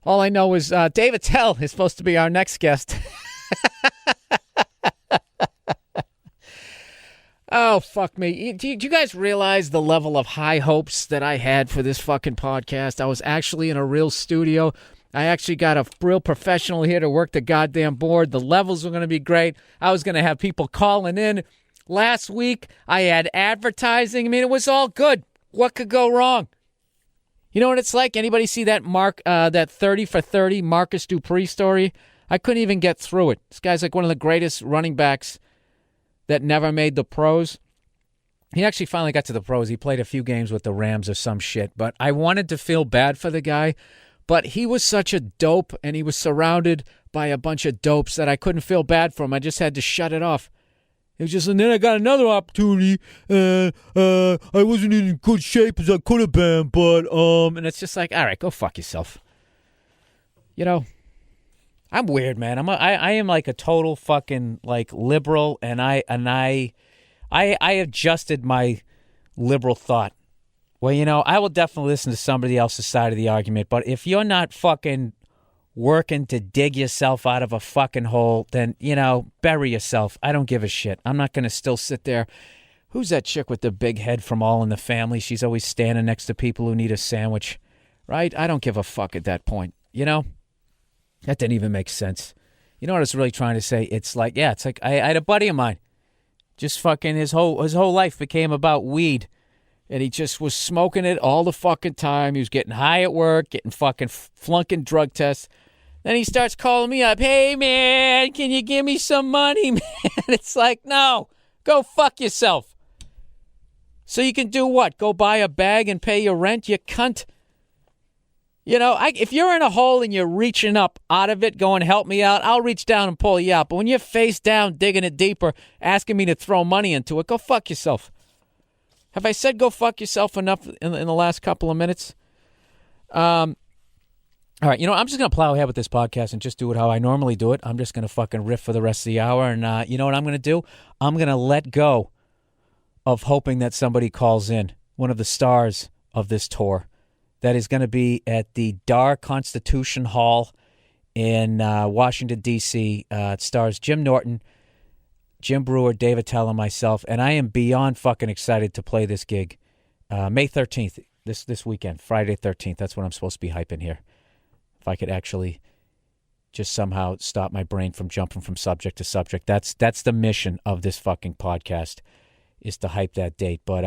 All I know is David Tell is supposed to be our next guest. Oh, fuck me. Do you guys realize the level of high hopes that I had for this fucking podcast? I was actually in a real studio. I actually got a real professional here to work the goddamn board. The levels were going to be great. I was going to have people calling in. Last week, I had advertising. I mean, it was all good. What could go wrong? You know what it's like? Anybody see that that 30 for 30 Marcus Dupree story? I couldn't even get through it. This guy's like one of the greatest running backs that never made the pros. He actually finally got to the pros. He played a few games with the Rams or some shit, but I wanted to feel bad for the guy. But he was such a dope, and he was surrounded by a bunch of dopes that I couldn't feel bad for him. I just had to shut it off. It was just, and then I got another opportunity. I wasn't in good shape as I could have been, but and it's just like, all right, go fuck yourself. You know, I'm weird, man. I am like a total fucking like liberal, and I adjusted my liberal thought. Well, you know, I will definitely listen to somebody else's side of the argument, but if you're not fucking working to dig yourself out of a fucking hole, then, you know, bury yourself. I don't give a shit. I'm not going to still sit there. Who's that chick with the big head from All in the Family? She's always standing next to people who need a sandwich, right? I don't give a fuck at that point, you know? That didn't even make sense. You know what I was really trying to say? It's like I had a buddy of mine. Just fucking his whole life became about weed. And he just was smoking it all the fucking time. He was getting high at work, getting fucking flunking drug tests. Then he starts calling me up. Hey, man, can you give me some money, man? It's like, no, go fuck yourself. So you can do what? Go buy a bag and pay your rent, you cunt? You know, if you're in a hole and you're reaching up out of it, going, help me out, I'll reach down and pull you out. But when you're face down, digging it deeper, asking me to throw money into it, go fuck yourself. Have I said go fuck yourself enough in the last couple of minutes? All right, you know, I'm just going to plow ahead with this podcast and just do it how I normally do it. I'm just going to fucking riff for the rest of the hour. And you know what I'm going to do? I'm going to let go of hoping that somebody calls in, one of the stars of this tour. That is going to be at the Dar Constitution Hall in Washington, D.C. It stars Jim Norton, Jim Brewer, David Tell, and myself, and I am beyond fucking excited to play this gig. May 13th, this weekend, Friday 13th. That's when I'm supposed to be hyping here. If I could actually just somehow stop my brain from jumping from subject to subject. That's the mission of this fucking podcast, is to hype that date. But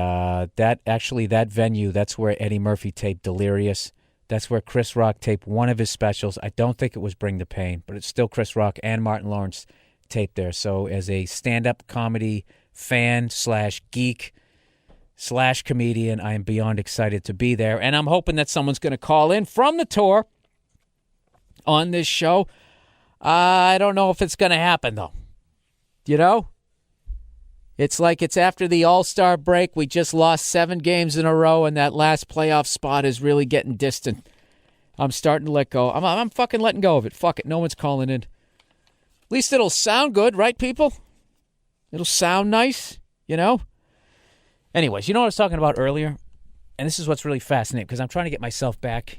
that venue, that's where Eddie Murphy taped Delirious. That's where Chris Rock taped one of his specials. I don't think it was Bring the Pain, but it's still Chris Rock and Martin Lawrence taped there. So as a stand-up comedy fan / geek / comedian, I am beyond excited to be there. And I'm hoping that someone's going to call in from the tour on this show. I don't know if it's going to happen, though. You know? It's like it's after the All-Star break. We just lost 7 games in a row, and that last playoff spot is really getting distant. I'm starting to let go. I'm fucking letting go of it. Fuck it. No one's calling in. least it'll sound good, right, people? It'll sound nice, you know? Anyways, you know what I was talking about earlier? And this is what's really fascinating, because I'm trying to get myself back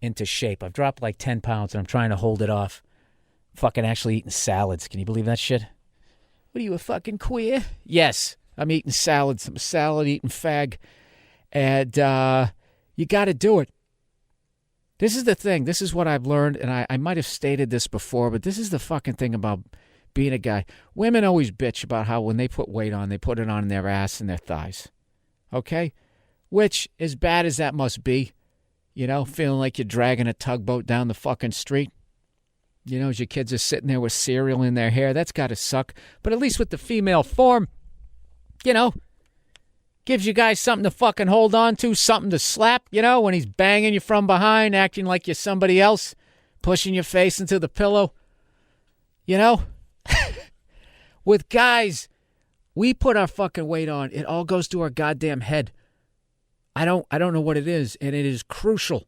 into shape. I've dropped like 10 pounds, and I'm trying to hold it off. Fucking actually eating salads. Can you believe that shit? What are you, a fucking queer? Yes, I'm eating salads. I'm a salad-eating fag. And you got to do it. This is the thing. This is what I've learned, and I might have stated this before, but this is the fucking thing about being a guy. Women always bitch about how when they put weight on, they put it on their ass and their thighs. Okay? Which, as bad as that must be, you know, feeling like you're dragging a tugboat down the fucking street. You know, as your kids are sitting there with cereal in their hair, that's got to suck. But at least with the female form, you know, gives you guys something to fucking hold on to, something to slap, you know, when he's banging you from behind, acting like you're somebody else, pushing your face into the pillow. You know? With guys, we put our fucking weight on. It all goes to our goddamn head. I don't know what it is, and it is crucial.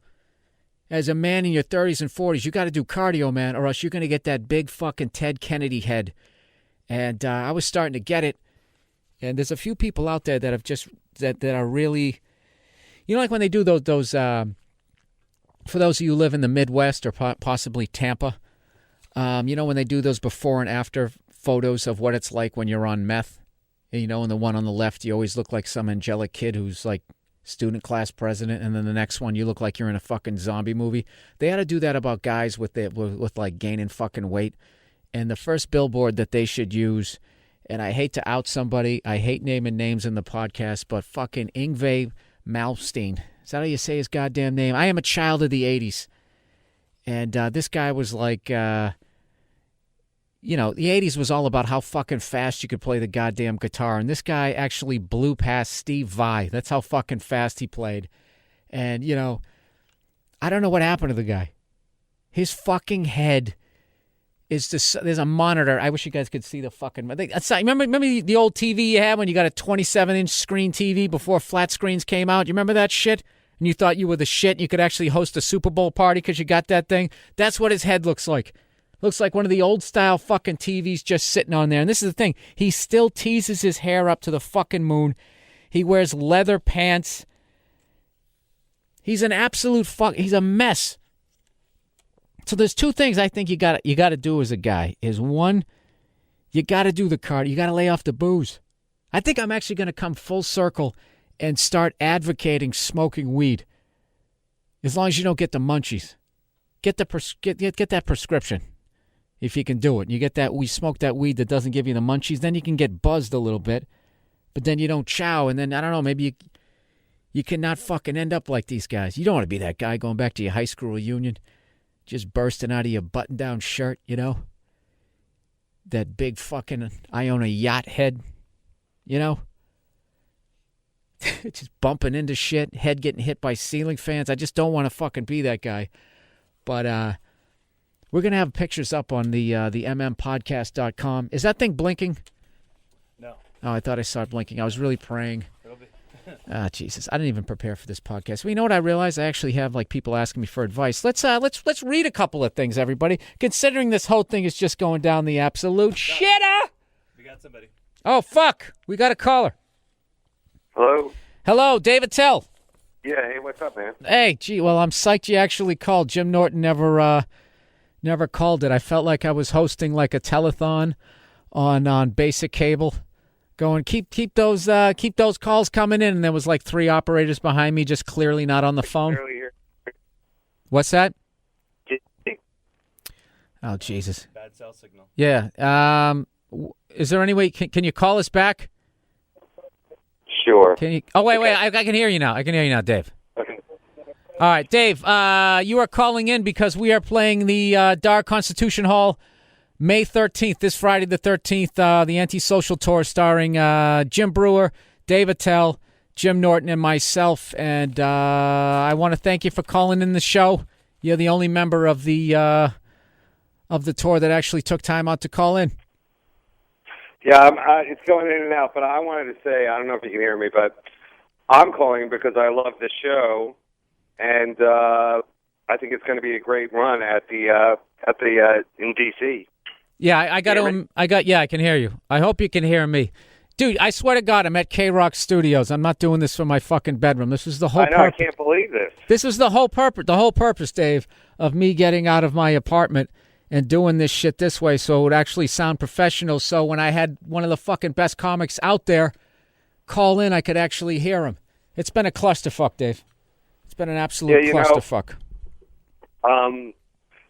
As a man in your 30s and 40s, you got to do cardio, man, or else you're going to get that big fucking Ted Kennedy head. And I was starting to get it. And there's a few people out there that have just that are really, you know, like when they do those for those of you who live in the Midwest or possibly Tampa, you know, when they do those before and after photos of what it's like when you're on meth, you know, and the one on the left, you always look like some angelic kid who's like student class president, and then the next one you look like you're in a fucking zombie movie. They ought to do that about guys with like gaining fucking weight. And the first billboard that they should use, and I hate to out somebody, I hate naming names in the podcast, but fucking Yngwie Malmsteen. Is that how you say his goddamn name? I am a child of the 80s. And this guy was like, you know, the 80s was all about how fucking fast you could play the goddamn guitar. And this guy actually blew past Steve Vai. That's how fucking fast he played. And, you know, I don't know what happened to the guy. His fucking head is just, there's a monitor. I wish you guys could see the fucking, remember the old TV you had when you got a 27-inch screen TV before flat screens came out? You remember that shit? And you thought you were the shit and you could actually host a Super Bowl party because you got that thing? That's what his head looks like. Looks like one of the old-style fucking TVs just sitting on there. And this is the thing. He still teases his hair up to the fucking moon. He wears leather pants. He's an absolute he's a mess. So there's two things I think you got to do as a guy. Is one, you got to do the cardio. You got to lay off the booze. I think I'm actually going to come full circle and start advocating smoking weed. As long as you don't get the munchies. Get that prescription. If you can do it. You get that, we smoke that weed that doesn't give you the munchies, then you can get buzzed a little bit. But then you don't chow, and then, I don't know, maybe you cannot fucking end up like these guys. You don't want to be that guy going back to your high school reunion, just bursting out of your button-down shirt, you know? That big fucking, I own a yacht head, you know? Just bumping into shit, head getting hit by ceiling fans. I just don't want to fucking be that guy. But, we're going to have pictures up on the mmpodcast.com. Is that thing blinking?
No.
Oh, I thought I saw it blinking. I was really praying.
It'll be.
Jesus. I didn't even prepare for this podcast. Well, you know what I realized? I actually have like people asking me for advice. Let's read a couple of things, everybody. Considering this whole thing is just going down the absolute shitter.
We got somebody.
Oh, fuck. We got a caller.
Hello?
Hello, David Tell.
Yeah, hey, what's up, man?
Hey, gee, well, I'm psyched you actually called. Jim Norton never called it. I felt like I was hosting like a telethon on basic cable. Going, keep those calls coming in, and there was like 3 operators behind me, just clearly not on the phone. What's that? Oh, Jesus.
Bad cell signal.
Yeah. Is there any way, can you call us back?
Sure.
Can you? Oh, wait, I can hear you now. I can hear you now, Dave.
Okay.
All right, Dave, you are calling in because we are playing the Dar Constitution Hall May 13th, this Friday the 13th, the Antisocial Tour starring Jim Brewer, Dave Attell, Jim Norton, and myself. And I want to thank you for calling in the show. You're the only member of the tour that actually took time out to call in.
Yeah, it's going in and out, but I wanted to say, I don't know if you can hear me, but I'm calling because I love the show, and I think it's going to be a great run at the in D.C.
Yeah, I can hear you. I hope you can hear me. Dude, I swear to God, I'm at K-Rock Studios. I'm not doing this from my fucking bedroom. This is the whole purpose.
I can't believe this.
This is the whole purpose, Dave, of me getting out of my apartment and doing this shit this way so it would actually sound professional. So when I had one of the fucking best comics out there call in, I could actually hear him. It's been a clusterfuck, Dave. It's been an absolute clusterfuck.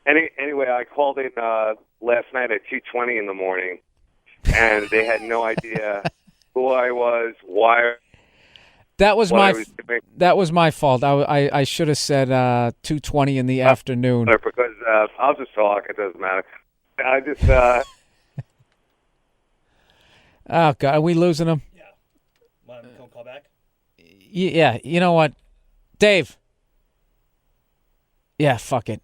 Anyway, I called in last night at 2:20 in the morning, and they had no idea who I was, why.
That was my fault. I should have said 2:20 in the afternoon.
Because I'll just talk. It doesn't matter. I just.
Oh God, are we losing him?
Yeah. Want to call back?
Yeah. You know what, Dave? Yeah, fuck it.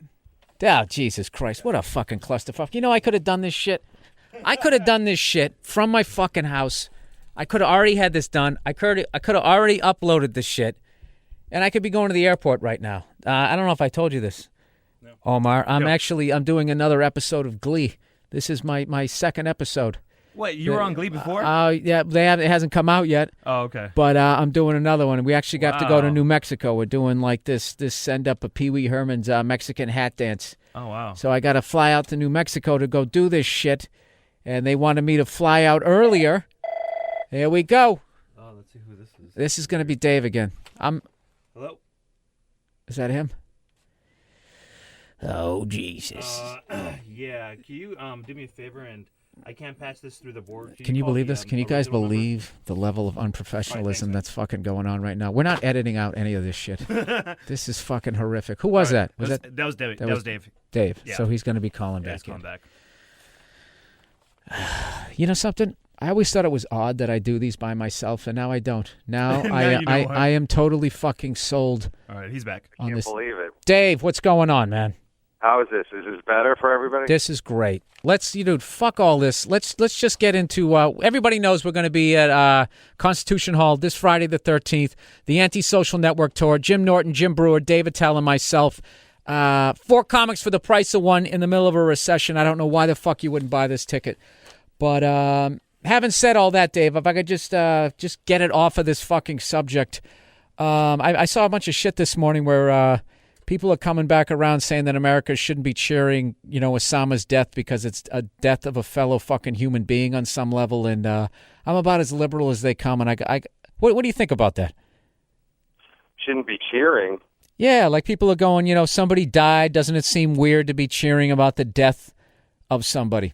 Oh, Jesus Christ. What a fucking clusterfuck. You know, I could have done this shit. I could have done this shit from my fucking house. I could have already had this done. I could have already uploaded this shit. And I could be going to the airport right now. I don't know if I told you this, no. Omar. I'm doing another episode of Glee. This is my second episode.
Wait, you were on Glee before?
Yeah, it hasn't come out yet.
Oh, okay.
But I'm doing another one. We actually got to go to New Mexico. We're doing like this send up of Pee Wee Herman's Mexican hat dance.
Oh, wow.
So I got to fly out to New Mexico to go do this shit. And they wanted me to fly out earlier. Here we go.
Oh, let's see who this is.
This is going to be Dave again.
Hello?
Is that him? Oh, Jesus.
Yeah. Can you do me a favor and... I can't patch this through the board.
Can you believe this? Can you guys believe the level of unprofessionalism that's fucking going on right now? We're not editing out any of this shit. This is fucking horrific. Who was that?
That was Dave. That was Dave.
Dave.
Yeah.
So he's going to be calling back.
He's calling back.
You know something? I always thought it was odd that I do these by myself, and now I don't. Now, I am totally fucking sold.
All right, he's back.
I can't believe it.
Dave, what's going on, man?
How is this? Is this better for everybody?
This is great. Fuck all this. Let's just get into. Everybody knows we're going to be at Constitution Hall this Friday the 13th. The Antisocial Network tour. Jim Norton, Jim Brewer, Dave Attell, and myself. 4 comics for the price of 1 in the middle of a recession. I don't know why the fuck you wouldn't buy this ticket, but having said all that, Dave, if I could just get it off of this fucking subject. I saw a bunch of shit this morning where. People are coming back around saying that America shouldn't be cheering, Osama's death because it's a death of a fellow fucking human being on some level. And I'm about as liberal as they come. And what do you think about that?
Shouldn't be cheering.
Yeah, like people are going, somebody died. Doesn't it seem weird to be cheering about the death of somebody?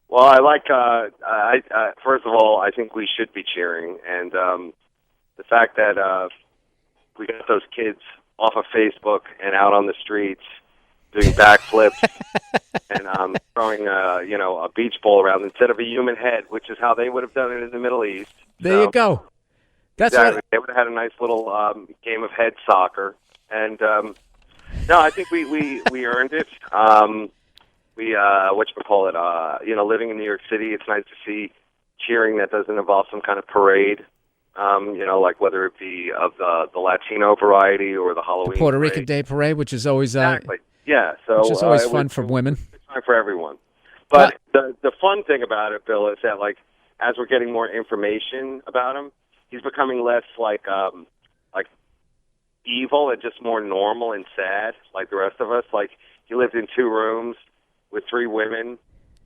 Well, I like. First of all, I think we should be cheering, and the fact that we got those kids off of Facebook and out on the streets doing backflips and throwing a beach ball around instead of a human head, which is how they would have done it in the Middle East.
There you go. That's
exactly. They would have had a nice little game of head soccer, and no, I think we earned it. Living in New York City, it's nice to see cheering that doesn't involve some kind of parade. Like whether it be of the Latino variety or the Halloween
the Puerto
parade.
Rican Day Parade, which is always
exactly. Yeah, so
which is always fun for women.
It's fun for everyone. But the fun thing about it, Bill, is that as we're getting more information about him, he's becoming less like evil and just more normal and sad, like the rest of us. Like he lived in 2 rooms with 3 women,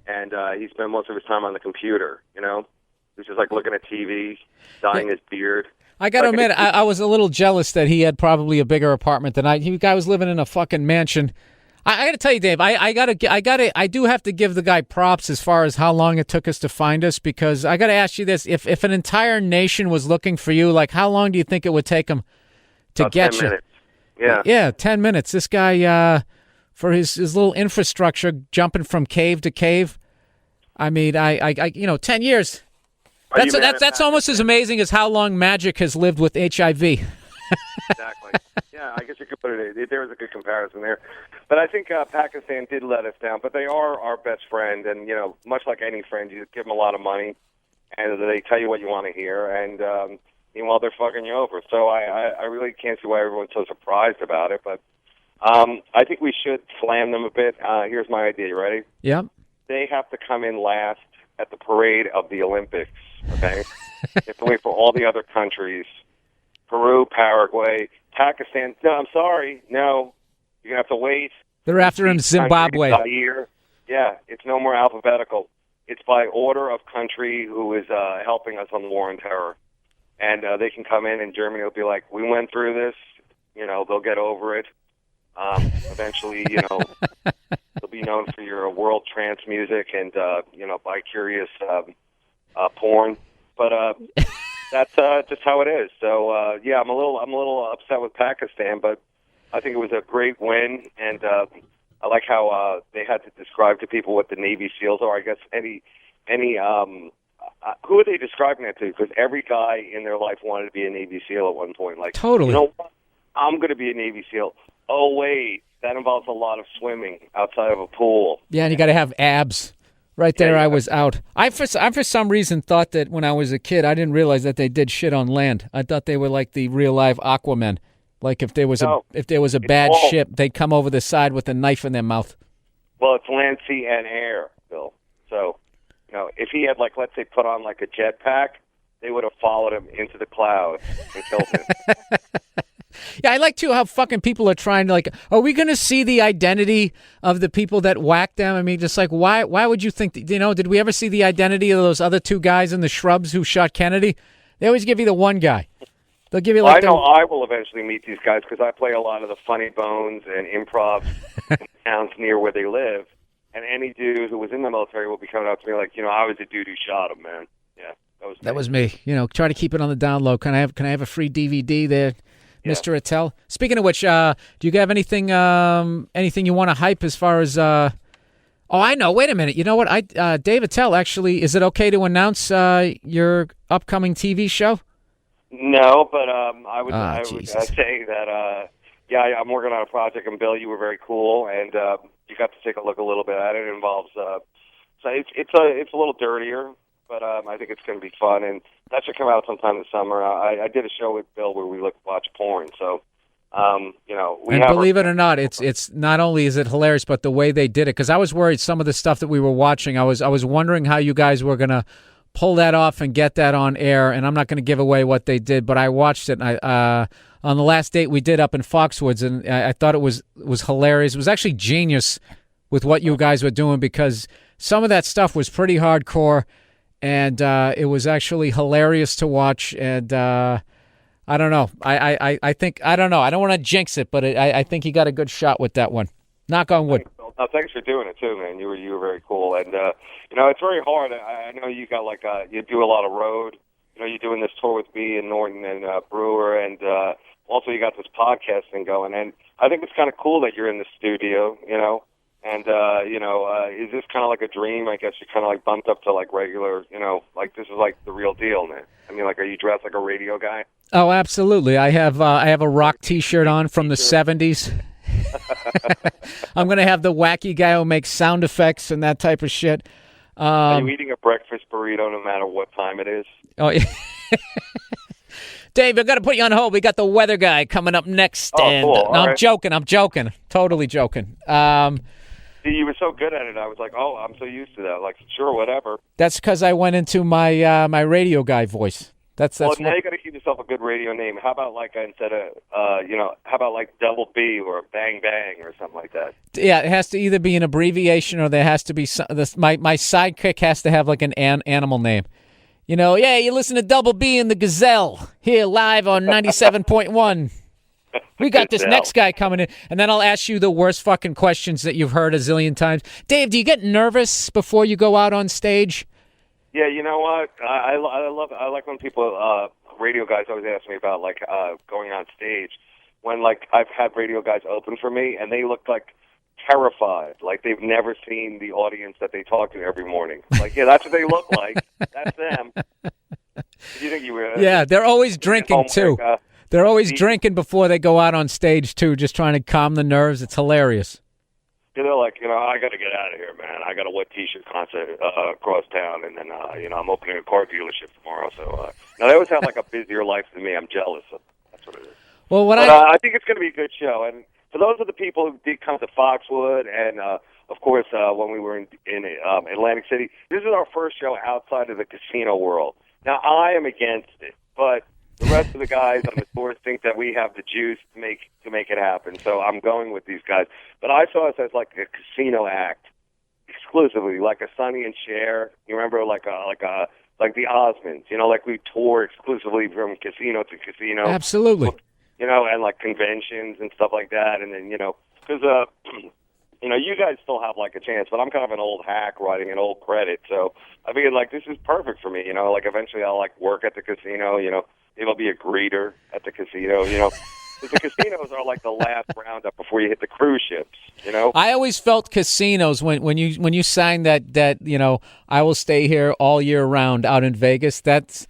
and he spent most of his time on the computer. He's just looking at TV, dyeing his beard.
I got to admit, I was a little jealous that he had probably a bigger apartment than I. The guy was living in a fucking mansion. I got to tell you, Dave, I do have to give the guy props as far as how long it took us to find us, because I got to ask you this: if an entire nation was looking for you, how long do you think it would take him to get 10
minutes. Yeah.
Yeah, 10 minutes. This guy, for his little infrastructure, jumping from cave to cave. I mean, 10 years. That's almost as amazing as how long Magic has lived with HIV.
Exactly. Yeah, I guess you could put it. There was a good comparison there, but I think Pakistan did let us down. But they are our best friend, and much like any friend, you give them a lot of money, and they tell you what you want to hear, and meanwhile they're fucking you over. So I really can't see why everyone's so surprised about it. But I think we should slam them a bit. Here's my idea. You ready?
Yep.
they have to come in last at the parade of the Olympics, okay? You have to wait for all the other countries. Peru, Paraguay, Pakistan. No, I'm sorry. No, you're going to have to wait.
They're after him, Zimbabwe.
Zaire. Yeah, it's no more alphabetical. It's by order of country who is helping us on the war on terror. And they can come in, and Germany will be like, we went through this. You know, they'll get over it. Eventually, you know, they'll be known for your world trance music and, you know, bi-curious porn. But that's just how it is. So, yeah, I'm a little upset with Pakistan, but I think it was a great win, and I like how they had to describe to people what the Navy SEALs are. I guess who are they describing that to? Because every guy in their life wanted to be a Navy SEAL at one point. Like,
totally.
You know what? I'm going to be a Navy SEAL. Oh, wait, that involves a lot of swimming outside of a pool.
Yeah, and you got to have abs. Right there, I was out. I for some reason thought that when I was a kid, I didn't realize that they did shit on land. I thought they were like the real live Aquaman. Like if there was a bad ship, they'd come over the side with a knife in their mouth.
Well, it's land, sea, and air, Bill. So, you know, if he had, like, let's say, put on like a jetpack, they would have followed him into the clouds and killed him.
Yeah, I like, too, how fucking people are trying to, like, are we going to see the identity of the people that whacked them? I mean, just like, why would you think, you know, did we ever see the identity of those other two guys in the shrubs who shot Kennedy? They always give you the one guy. They'll give you like.
Well, I know I will eventually meet these guys because I play a lot of the funny bones and improv in towns near where they live. And any dude who was in the military will be coming up to me like, you know, I was the dude who shot him, man. Yeah, that was me.
You know, try to keep it on the down low. Can I have a free DVD there, Mr. Attell? Speaking of which, do you have anything you want to hype as far as? Oh, I know. Wait a minute. You know what? Dave Attell, actually, is it okay to announce your upcoming TV show?
No, but I would say that I'm working on a project, and Bill, you were very cool, and you got to take a look a little bit at it. It involves so it's a little dirtier, but I think it's going to be fun, and that should come out sometime this summer. I did a show with Bill where we watch porn, so you know. And
believe it or not, it's not only is it hilarious, but the way they did it. Because I was worried some of the stuff that we were watching, I was wondering how you guys were gonna pull that off and get that on air, and I'm not going to give away what they did, but I watched it, and on the last date we did up in Foxwoods, and I thought it was hilarious. It was actually genius with what you guys were doing, because some of that stuff was pretty hardcore, and it was actually hilarious to watch, and I don't know. I think, I don't know. I don't want to jinx it, but I think you got a good shot with that one. Knock on wood.
Thanks for doing it too, man. You were very cool, and you know, it's very hard. I know you got like you do a lot of road. You know, you're doing this tour with me and Norton and Brewer, and also you got this podcasting going. And I think it's kind of cool that you're in the studio. You know, and you know, is this kind of like a dream? I guess you're kind of like bumped up to like regular. You know, like this is like the real deal, man. I mean, like, are you dressed like a radio guy?
Oh, absolutely. I have a rock T-shirt on from the '70s. I'm going to have the wacky guy who makes sound effects and that type of shit.
Are you eating a breakfast burrito no matter what time it is?
Oh, yeah. Dave, I've got to put you on hold. We got the weather guy coming up next.
Oh,
and,
cool.
No, I'm joking. Totally joking.
See, you were so good at it. I was like, oh, I'm so used to that. Like, sure, whatever.
That's because I went into my my radio guy voice. That's
well, now you got to keep yourself a good radio name. How about like instead of you know, how about like Double B or Bang Bang or something like that?
Yeah, it has to either be an abbreviation or there has to be my sidekick has to have like an animal name. You know, yeah, you listen to Double B and the Gazelle here live on 97.1. We got this next guy coming in, and then I'll ask you the worst fucking questions that you've heard a zillion times. Dave, do you get nervous before you go out on stage?
Yeah, you know what? I like when people, radio guys always ask me about, like, going on stage. When, like, I've had radio guys open for me, and they look, like, terrified. Like, they've never seen the audience that they talk to every morning. Like, yeah, that's what they look like. That's them. You think you were...
Yeah, they're always drinking, too. They're always drinking before they go out on stage, too, just trying to calm the nerves. It's hilarious.
They're like, you know, I got to get out of here, man. I got a wet T-shirt concert across town, and then, you know, I'm opening a car dealership tomorrow. So, now they always have like a busier life than me. I'm jealous. So that's what it is.
Well,
I think it's going to be a good show. And for those of the people who did come to Foxwood and of course, when we were in Atlantic City. This is our first show outside of the casino world. Now, I am against it, but the rest of the guys on the tour think that we have the juice to make it happen. So I'm going with these guys. But I saw us as like a casino act, exclusively, like a Sonny and Cher. You remember, like the Osmonds. You know, like we tour exclusively from casino to casino.
Absolutely.
You know, and like conventions and stuff like that. And then, you know, because you know, you guys still have like a chance, but I'm kind of an old hack writing an old credit. So I figured like this is perfect for me. You know, like eventually I'll like work at the casino. You know, maybe I'll be a greeter at the casino. You know, 'cause the casinos are like the last roundup before you hit the cruise ships. You know,
I always felt casinos when you signed that you know, I will stay here all year round out in Vegas. That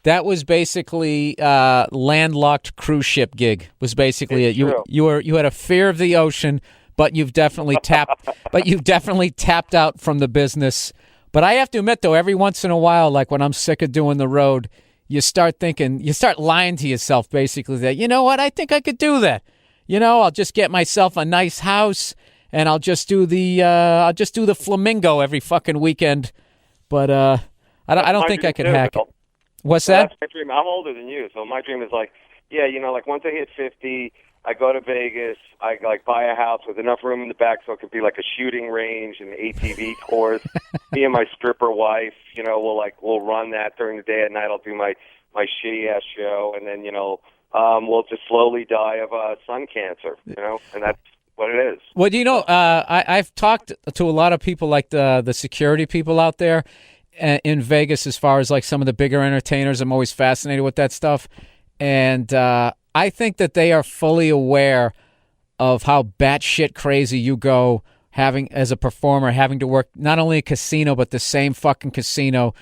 was basically landlocked cruise ship gig. Was basically it. You had a fear of the ocean. But you've definitely tapped out from the business. But I have to admit, though, every once in a while, like when I'm sick of doing the road, you start lying to yourself, basically, that, you know what, I think I could do that. You know, I'll just get myself a nice house, and I'll just do the Flamingo every fucking weekend. But I don't think I could hack it. What's that?
That's my dream. I'm older than you, so my dream is like, yeah, you know, like once I hit 50. I go to Vegas. I like buy a house with enough room in the back so it could be like a shooting range and ATV course. Me and my stripper wife, you know, we'll run that during the day. At night, I'll do my shitty ass show, and then, you know, we'll just slowly die of sun cancer. You know, and that's what it is.
Well, you know, I've talked to a lot of people, like the security people out there in Vegas, as far as like some of the bigger entertainers. I'm always fascinated with that stuff, and I think that they are fully aware of how batshit crazy you go as a performer, having to work not only a casino, but the same fucking casino,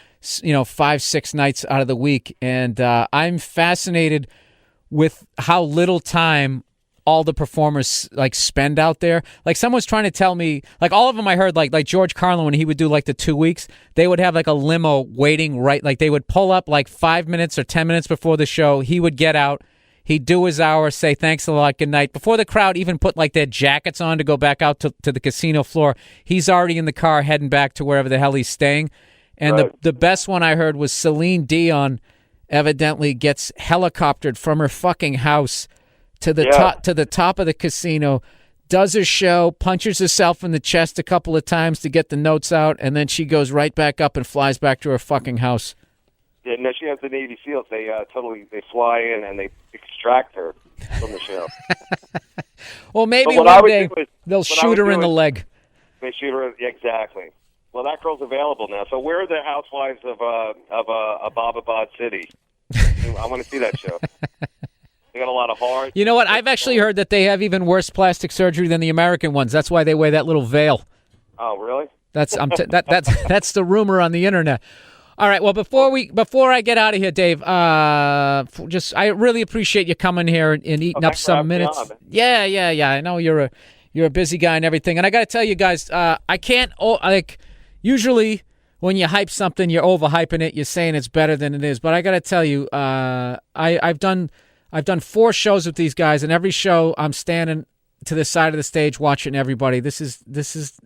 you know, 5-6 nights out of the week. And I'm fascinated with how little time all the performers like spend out there. Like someone's trying to tell me, like all of them I heard, like George Carlin, when he would do like the 2 weeks, they would have like a limo waiting like they would pull up like 5 minutes or 10 minutes before the show. He would get out. He'd do his hour, say thanks a lot, good night. Before the crowd even put like their jackets on to go back out to the casino floor, he's already in the car heading back to wherever the hell he's staying. And right. the best one I heard was Celine Dion evidently gets helicoptered from her fucking house to the top of the casino, does her show, punches herself in the chest a couple of times to get the notes out, and then she goes right back up and flies back to her fucking house.
Yeah, no, she has the Navy SEALs. They fly in and they extract her from the show.
Well, maybe one day they'll shoot her in the leg.
They shoot her, exactly. Well, that girl's available now. So where are the housewives of Abbottabad City? I want to see that show. They got a lot of heart.
You know what? I've actually heard that they have even worse plastic surgery than the American ones. That's why they wear that little veil.
Oh, really?
That's the rumor on the internet. All right. Well, before I get out of here, Dave, I really appreciate you coming here and eating up some minutes. Yeah. I know you're a busy guy and everything, and I got to tell you guys, I can't usually when you hype something, you're overhyping it. You're saying it's better than it is, but I got to tell you, I've done 4 shows with these guys, and every show I'm standing to the side of the stage watching everybody. This is.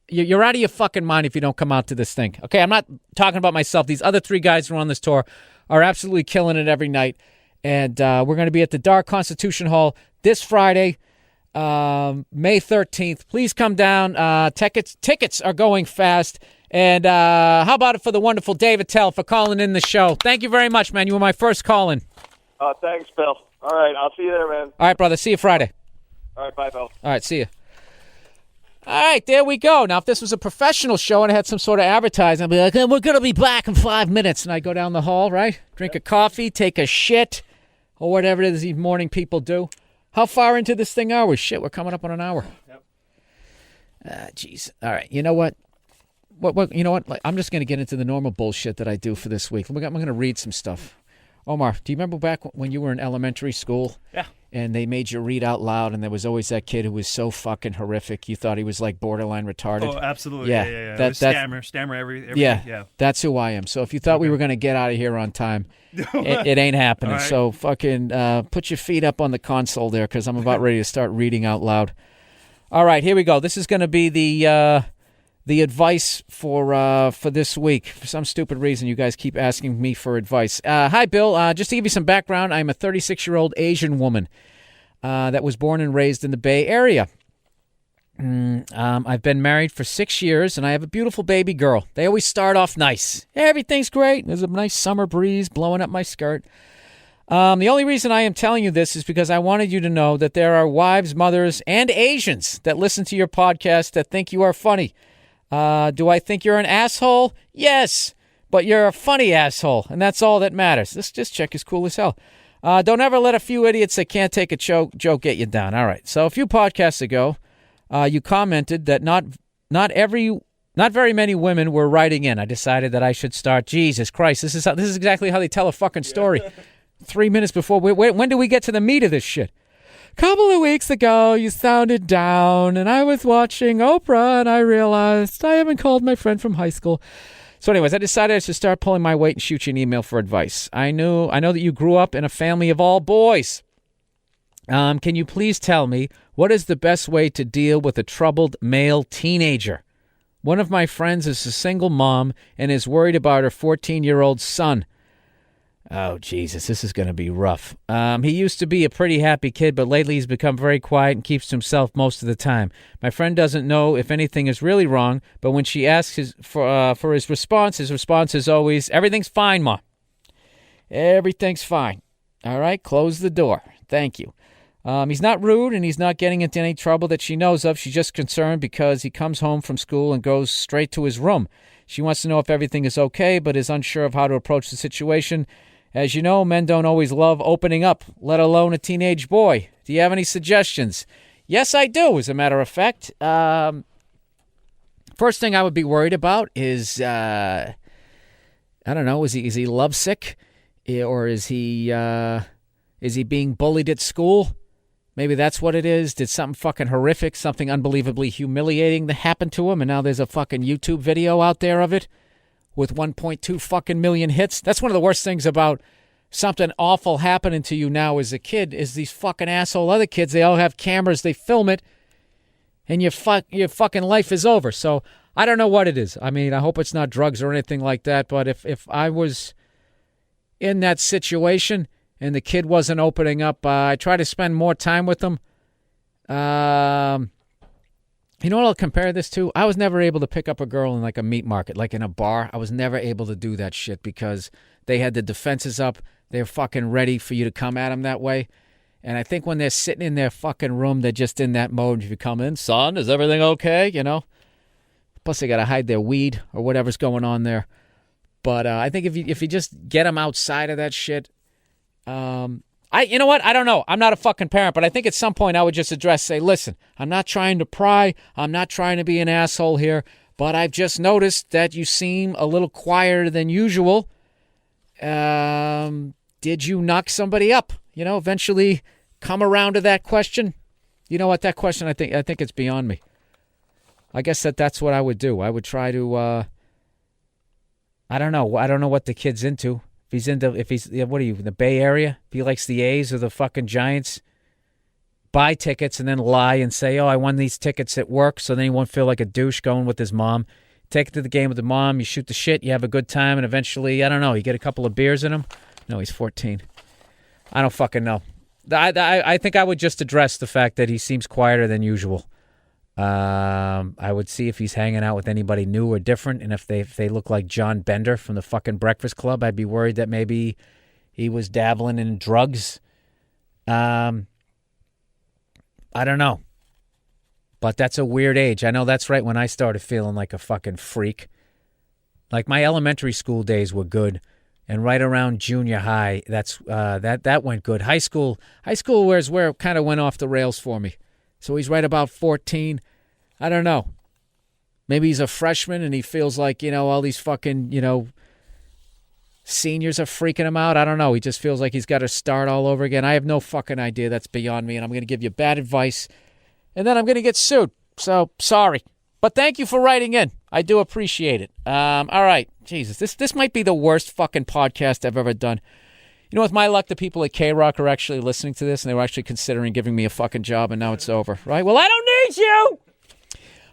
You're out of your fucking mind if you don't come out to this thing. Okay, I'm not talking about myself. These other 3 guys who are on this tour are absolutely killing it every night. And we're going to be at the Dark Constitution Hall this Friday, May 13th. Please come down. Tickets are going fast. And how about it for the wonderful Dave Attell for calling in the show? Thank you very much, man. You were my first call-in.
Thanks, Bill. All right, I'll see you there, man.
All right, brother. See you Friday.
All right, bye, Bill.
All right, see you. All right, there we go. Now, if this was a professional show and I had some sort of advertising, I'd be like, we're going to be back in 5 minutes. And I go down the hall, right? Drink a coffee, take a shit, or whatever it is these morning people do. How far into this thing are we? Shit, we're coming up on an hour. Yep. Jeez. All right, you know what? You know what? I'm just going to get into the normal bullshit that I do for this week. I'm going to read some stuff. Omar, do you remember back when you were in elementary school?
Yeah.
And they made you read out loud, and there was always that kid who was so fucking horrific. You thought he was like borderline retarded.
Oh, absolutely. Yeah. Stammer every
yeah. That's who I am. So if you thought we were going to get out of here on time, it ain't happening. Right. So fucking put your feet up on the console there, because I'm about ready to start reading out loud. All right, here we go. This is going to be the advice for this week. For some stupid reason, you guys keep asking me for advice. Hi, Bill. Just to give you some background, I'm a 36-year-old Asian woman that was born and raised in the Bay Area. I've been married for 6 years, and I have a beautiful baby girl. They always start off nice. Everything's great. There's a nice summer breeze blowing up my skirt. The only reason I am telling you this is because I wanted you to know that there are wives, mothers, and Asians that listen to your podcast that think you are funny. Do I think you're an asshole? Yes, but you're a funny asshole, and that's all that matters. This chick is cool as hell. Don't ever let a few idiots that can't take a joke get you down. All right, so a few podcasts ago, you commented that not very many women were writing in. I decided that I should start. Jesus Christ, this is exactly how they tell a fucking story. 3 minutes before. When do we get to the meat of this shit? Couple of weeks ago, you sounded down, and I was watching Oprah, and I realized I haven't called my friend from high school. So anyways, I decided I should start pulling my weight and shoot you an email for advice. I know that you grew up in a family of all boys. Can you please tell me what is the best way to deal with a troubled male teenager? One of my friends is a single mom and is worried about her 14-year-old son. Oh, Jesus, this is going to be rough. He used to be a pretty happy kid, but lately he's become very quiet and keeps to himself most of the time. My friend doesn't know if anything is really wrong, but when she asks for his response is always, "Everything's fine, Ma. Everything's fine. All right, close the door. Thank you." He's not rude, and he's not getting into any trouble that she knows of. She's just concerned because he comes home from school and goes straight to his room. She wants to know if everything is okay, but is unsure of how to approach the situation. As you know, men don't always love opening up, let alone a teenage boy. Do you have any suggestions? Yes, I do, as a matter of fact. First thing I would be worried about is, I don't know, is he lovesick? Or is he being bullied at school? Maybe that's what it is. Did something fucking horrific, something unbelievably humiliating that happened to him, and now there's a fucking YouTube video out there of it with 1.2 fucking million hits? That's one of the worst things about something awful happening to you now as a kid is these fucking asshole other kids. They all have cameras, they film it, and your fucking life is over. So I don't know what it is. I mean, I hope it's not drugs or anything like that, but if I was in that situation and the kid wasn't opening up, I try to spend more time with them. You know what I'll compare this to? I was never able to pick up a girl in like a meat market, like in a bar. I was never able to do that shit because they had the defenses up. They're fucking ready for you to come at them that way. And I think when they're sitting in their fucking room, they're just in that mode. If you come in, son, is everything okay? You know? Plus they got to hide their weed or whatever's going on there. But I think if you just get them outside of that shit, you know what? I don't know. I'm not a fucking parent, but I think at some point I would just say, listen, I'm not trying to pry. I'm not trying to be an asshole here, but I've just noticed that you seem a little quieter than usual. Did you knock somebody up? You know, eventually come around to that question. You know what? That question, I think it's beyond me. I guess that's what I would do. I would try to, I don't know what the kid's into. If he's what are you, in the Bay Area? If he likes the A's or the fucking Giants, buy tickets and then lie and say, oh, I won these tickets at work, so then he won't feel like a douche going with his mom. Take it to the game with the mom, you shoot the shit, you have a good time, and eventually, I don't know, you get a couple of beers in him. No, he's 14. I don't fucking know. I think I would just address the fact that he seems quieter than usual. I would see if he's hanging out with anybody new or different, and if they look like John Bender from the fucking Breakfast Club, I'd be worried that maybe he was dabbling in drugs. I don't know. But that's a weird age. I know that's right when I started feeling like a fucking freak. Like my elementary school days were good, and right around junior high, that went good. High school was where it kind of went off the rails for me. So he's right about 14. I don't know. Maybe he's a freshman and he feels like, all these fucking, seniors are freaking him out. I don't know. He just feels like he's got to start all over again. I have no fucking idea. That's beyond me. And I'm going to give you bad advice. And then I'm going to get sued. So, sorry. But thank you for writing in. I do appreciate it. All right. Jesus, this might be the worst fucking podcast I've ever done. You know, with my luck, the people at K-Rock are actually listening to this, and they were actually considering giving me a fucking job, and now it's over, right? Well, I don't need you!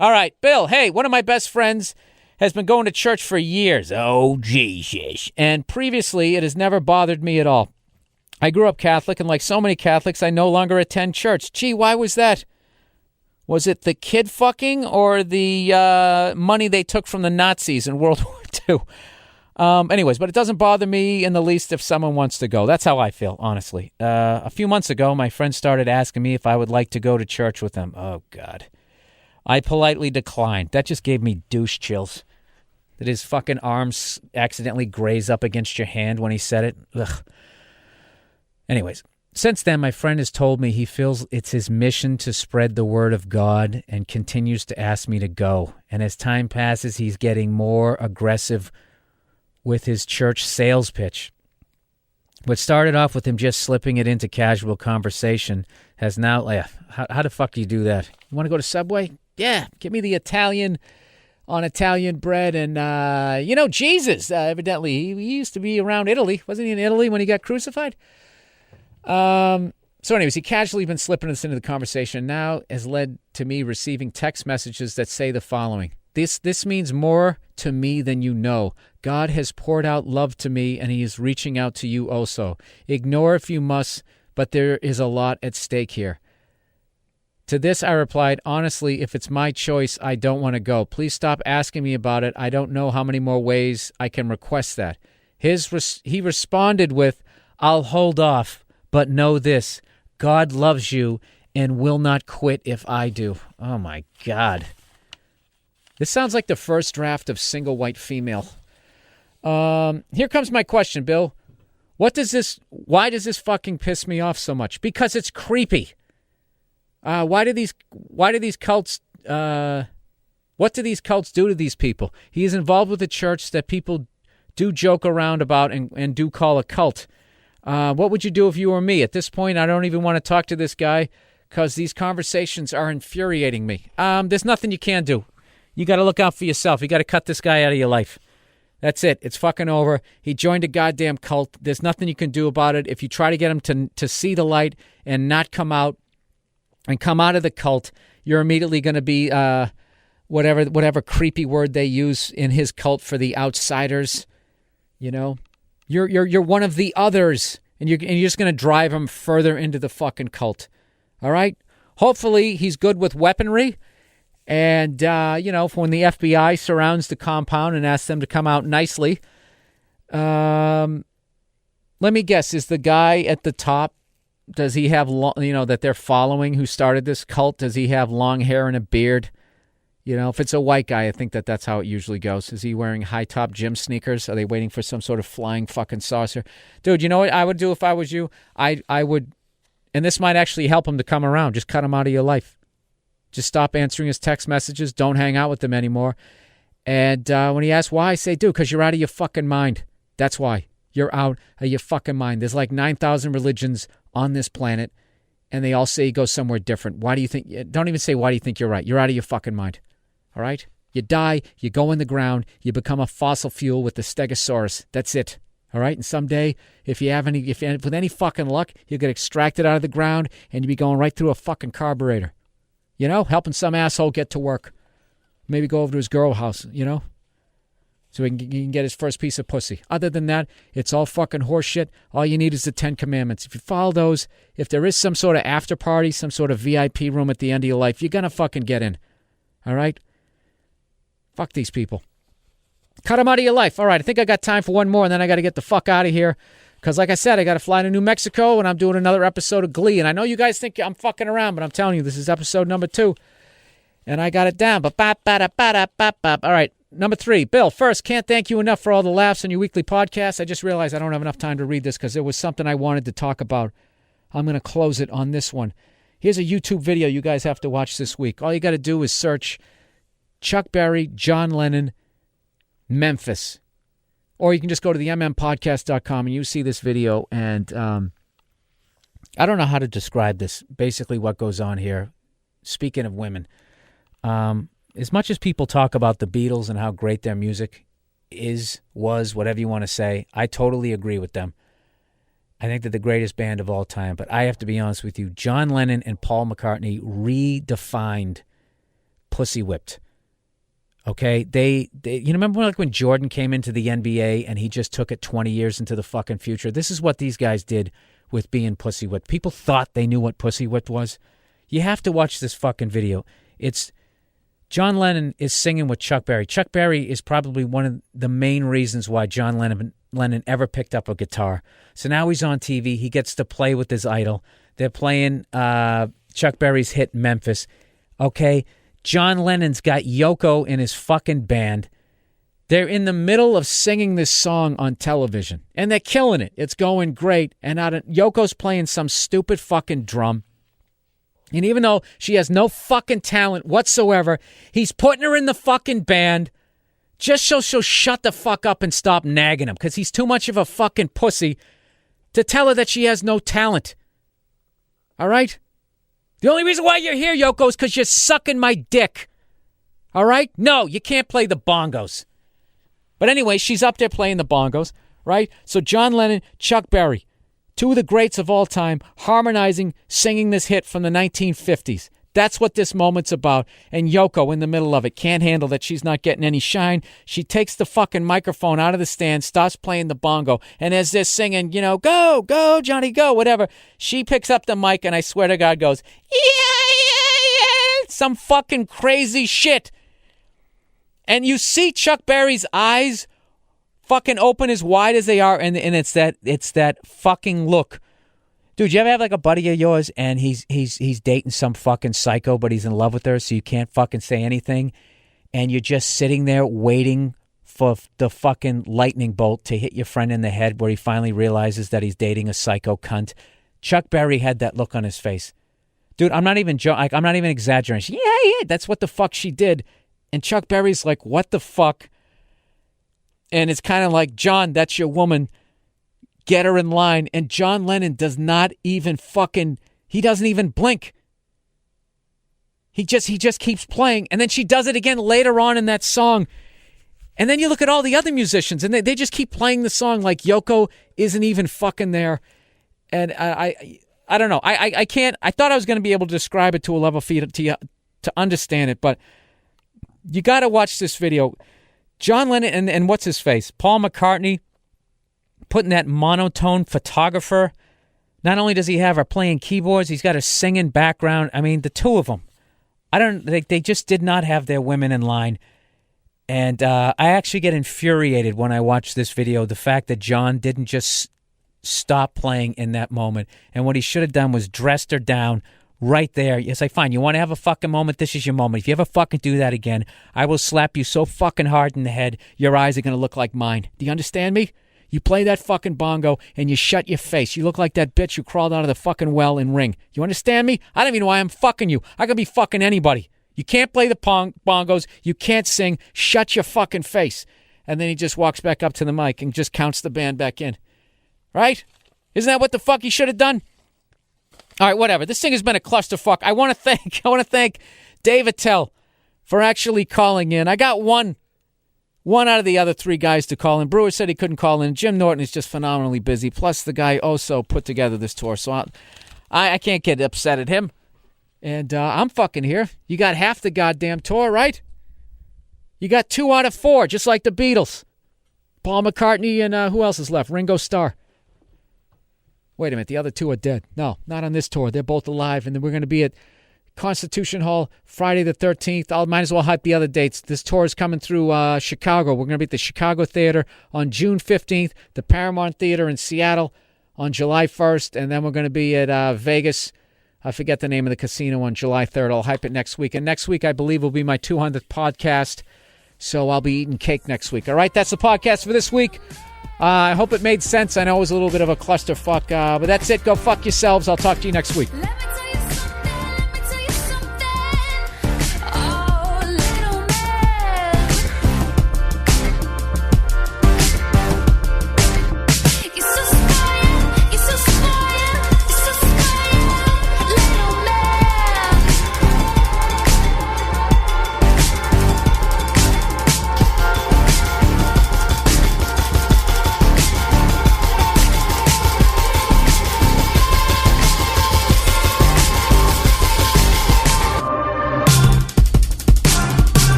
All right, Bill, hey, one of my best friends has been going to church for years. Oh, Jesus. And previously, it has never bothered me at all. I grew up Catholic, and like so many Catholics, I no longer attend church. Gee, why was that? Was it the kid fucking or the money they took from the Nazis in World War II? Anyways, but it doesn't bother me in the least if someone wants to go. That's how I feel, honestly. A few months ago, my friend started asking me if I would like to go to church with them. Oh, God. I politely declined. That just gave me douche chills. Did his fucking arms accidentally graze up against your hand when he said it? Ugh. Anyways, since then, my friend has told me he feels it's his mission to spread the word of God and continues to ask me to go. And as time passes, he's getting more aggressive with his church sales pitch. What started off with him just slipping it into casual conversation has now, how the fuck do you do that? You want to go to Subway? Yeah, give me the Italian on Italian bread and, Jesus, evidently, he used to be around Italy. Wasn't he in Italy when he got crucified? So anyways, he casually been slipping us into the conversation now has led to me receiving text messages that say the following. This means more to me than you know. God has poured out love to me, and he is reaching out to you also. Ignore if you must, but there is a lot at stake here. To this, I replied, honestly, if it's my choice, I don't want to go. Please stop asking me about it. I don't know how many more ways I can request that. He responded with, I'll hold off, but know this. God loves you and will not quit if I do. Oh, my God. This sounds like the first draft of Single White Female. Here comes my question, Bill. Why does this fucking piss me off so much? Because it's creepy. Why do these cults, what do these cults do to these people? He is involved with a church that people do joke around about and do call a cult. What would you do if you were me? At this point, I don't even want to talk to this guy because these conversations are infuriating me. There's nothing you can do. You got to look out for yourself. You got to cut this guy out of your life. That's it. It's fucking over. He joined a goddamn cult. There's nothing you can do about it. If you try to get him to see the light and not come out and come out of the cult, you're immediately going to be whatever creepy word they use in his cult for the outsiders. You know, you're one of the others, and you're just going to drive him further into the fucking cult. All right. Hopefully, he's good with weaponry. And, when the FBI surrounds the compound and asks them to come out nicely, let me guess, is the guy at the top, does he have, that they're following who started this cult, does he have long hair and a beard? You know, if it's a white guy, I think that's how it usually goes. Is he wearing high-top gym sneakers? Are they waiting for some sort of flying fucking saucer? Dude, you know what I would do if I was you? I would, and this might actually help him to come around, just cut him out of your life. Just stop answering his text messages. Don't hang out with him anymore. And when he asks why, I say, dude, because you're out of your fucking mind. That's why. You're out of your fucking mind. There's like 9,000 religions on this planet, and they all say you go somewhere different. Why do you think? Don't even say, why do you think you're right? You're out of your fucking mind. All right? You die, you go in the ground, you become a fossil fuel with the Stegosaurus. That's it. All right? And someday, with any fucking luck, you'll get extracted out of the ground, and you'll be going right through a fucking carburetor. You know, helping some asshole get to work. Maybe go over to his girl house, so he can get his first piece of pussy. Other than that, it's all fucking horse shit. All you need is the 10 Commandments. If you follow those, if there is some sort of after party, some sort of VIP room at the end of your life, you're going to fucking get in. All right? Fuck these people. Cut them out of your life. All right, I think I got time for one more, and then I got to get the fuck out of here. Because like I said, I got to fly to New Mexico, and I'm doing another episode of Glee. And I know you guys think I'm fucking around, but I'm telling you, this is episode number 2. And I got it down. All right, number 3. Bill, first, can't thank you enough for all the laughs on your weekly podcast. I just realized I don't have enough time to read this because there was something I wanted to talk about. I'm going to close it on this one. Here's a YouTube video you guys have to watch this week. All you got to do is search Chuck Berry, John Lennon, Memphis. Or you can just go to the mmpodcast.com and you see this video. And I don't know how to describe this. Basically what goes on here, speaking of women, as much as people talk about the Beatles and how great their music was, whatever you want to say, I totally agree with them.
I think they're the greatest band of all time. But I have to be honest with you. John Lennon and Paul McCartney redefined Pussy Whipped. Okay? They you remember like when Jordan came into the NBA and he just took it 20 years into the fucking future? This is what these guys did with being Pussy Whipped. People thought they knew what Pussy Whipped was. You have to watch this fucking video. It's John Lennon is singing with Chuck Berry. Chuck Berry is probably one of the main reasons why John Lennon ever picked up a guitar. So now he's on TV. He gets to play with his idol. They're playing Chuck Berry's hit Memphis. Okay, John Lennon's got Yoko in his fucking band. They're in the middle of singing this song on television, and they're killing it. It's going great, and Yoko's playing some stupid fucking drum. And even though she has no fucking talent whatsoever, he's putting her in the fucking band just so she'll shut the fuck up and stop nagging him, because he's too much of a fucking pussy to tell her that she has no talent. All right? The only reason why you're here, Yoko, is because you're sucking my dick. All right? No, you can't play the bongos. But anyway, she's up there playing the bongos, right? So John Lennon, Chuck Berry, two of the greats of all time, harmonizing, singing this hit from the 1950s. That's what this moment's about. And Yoko, in the middle of it, can't handle that she's not getting any shine. She takes the fucking microphone out of the stand, starts playing the bongo, and as they're singing, go, go, Johnny, go, whatever, she picks up the mic and I swear to God goes, yeah, some fucking crazy shit. And you see Chuck Berry's eyes fucking open as wide as they are, and it's that fucking look. Dude, you ever have like a buddy of yours and he's dating some fucking psycho, but he's in love with her, so you can't fucking say anything, and you're just sitting there waiting for the fucking lightning bolt to hit your friend in the head where he finally realizes that he's dating a psycho cunt? Chuck Berry had that look on his face. Dude, I'm not even exaggerating. Yeah, that's what the fuck she did. And Chuck Berry's like, what the fuck? And it's kind of like, John, that's your woman. Get her in line. And John Lennon does not even he doesn't even blink. He just keeps playing. And then she does it again later on in that song. And then you look at all the other musicians and they just keep playing the song like Yoko isn't even fucking there. And I don't know. I can't. I thought I was going to be able to describe it to a level for you to understand it, but you got to watch this video. John Lennon and what's his face? Paul McCartney putting that monotone photographer. Not only does he have her playing keyboards, he's got a singing background. I mean, the two of them. They just did not have their women in line. And I actually get infuriated when I watch this video. The fact that John didn't just stop playing in that moment. And what he should have done was dressed her down right there. It's like, fine, you want to have a fucking moment? This is your moment. If you ever fucking do that again, I will slap you so fucking hard in the head, your eyes are going to look like mine. Do you understand me? You play that fucking bongo and you shut your face. You look like that bitch who crawled out of the fucking well in Ring. You understand me? I don't even know why I'm fucking you. I could be fucking anybody. You can't play the bongos. You can't sing. Shut your fucking face. And then he just walks back up to the mic and just counts the band back in. Right? Isn't that what the fuck he should have done? All right, whatever. This thing has been a clusterfuck. I want to thank Dave Attell for actually calling in. I got one out of the other three guys to call in. Brewer said he couldn't call in. Jim Norton is just phenomenally busy. Plus, the guy also put together this tour, so I can't get upset at him. And I'm fucking here. You got half the goddamn tour, right? You got 2 out of 4, just like the Beatles. Paul McCartney and who else is left? Ringo Starr. Wait a minute, the other 2 are dead. No, not on this tour. They're both alive, and then we're going to be at Constitution Hall Friday the 13th. I might as well hype the other dates. This tour is coming through Chicago. We're going to be at the Chicago Theater on June 15th, the Paramount Theater in Seattle on July 1st, and then we're going to be at Vegas. I forget the name of the casino on July 3rd. I'll hype it next week. And next week, I believe, will be my 200th podcast, so I'll be eating cake next week. All right, that's the podcast for this week. I hope it made sense. I know it was a little bit of a clusterfuck, but that's it. Go fuck yourselves. I'll talk to you next week.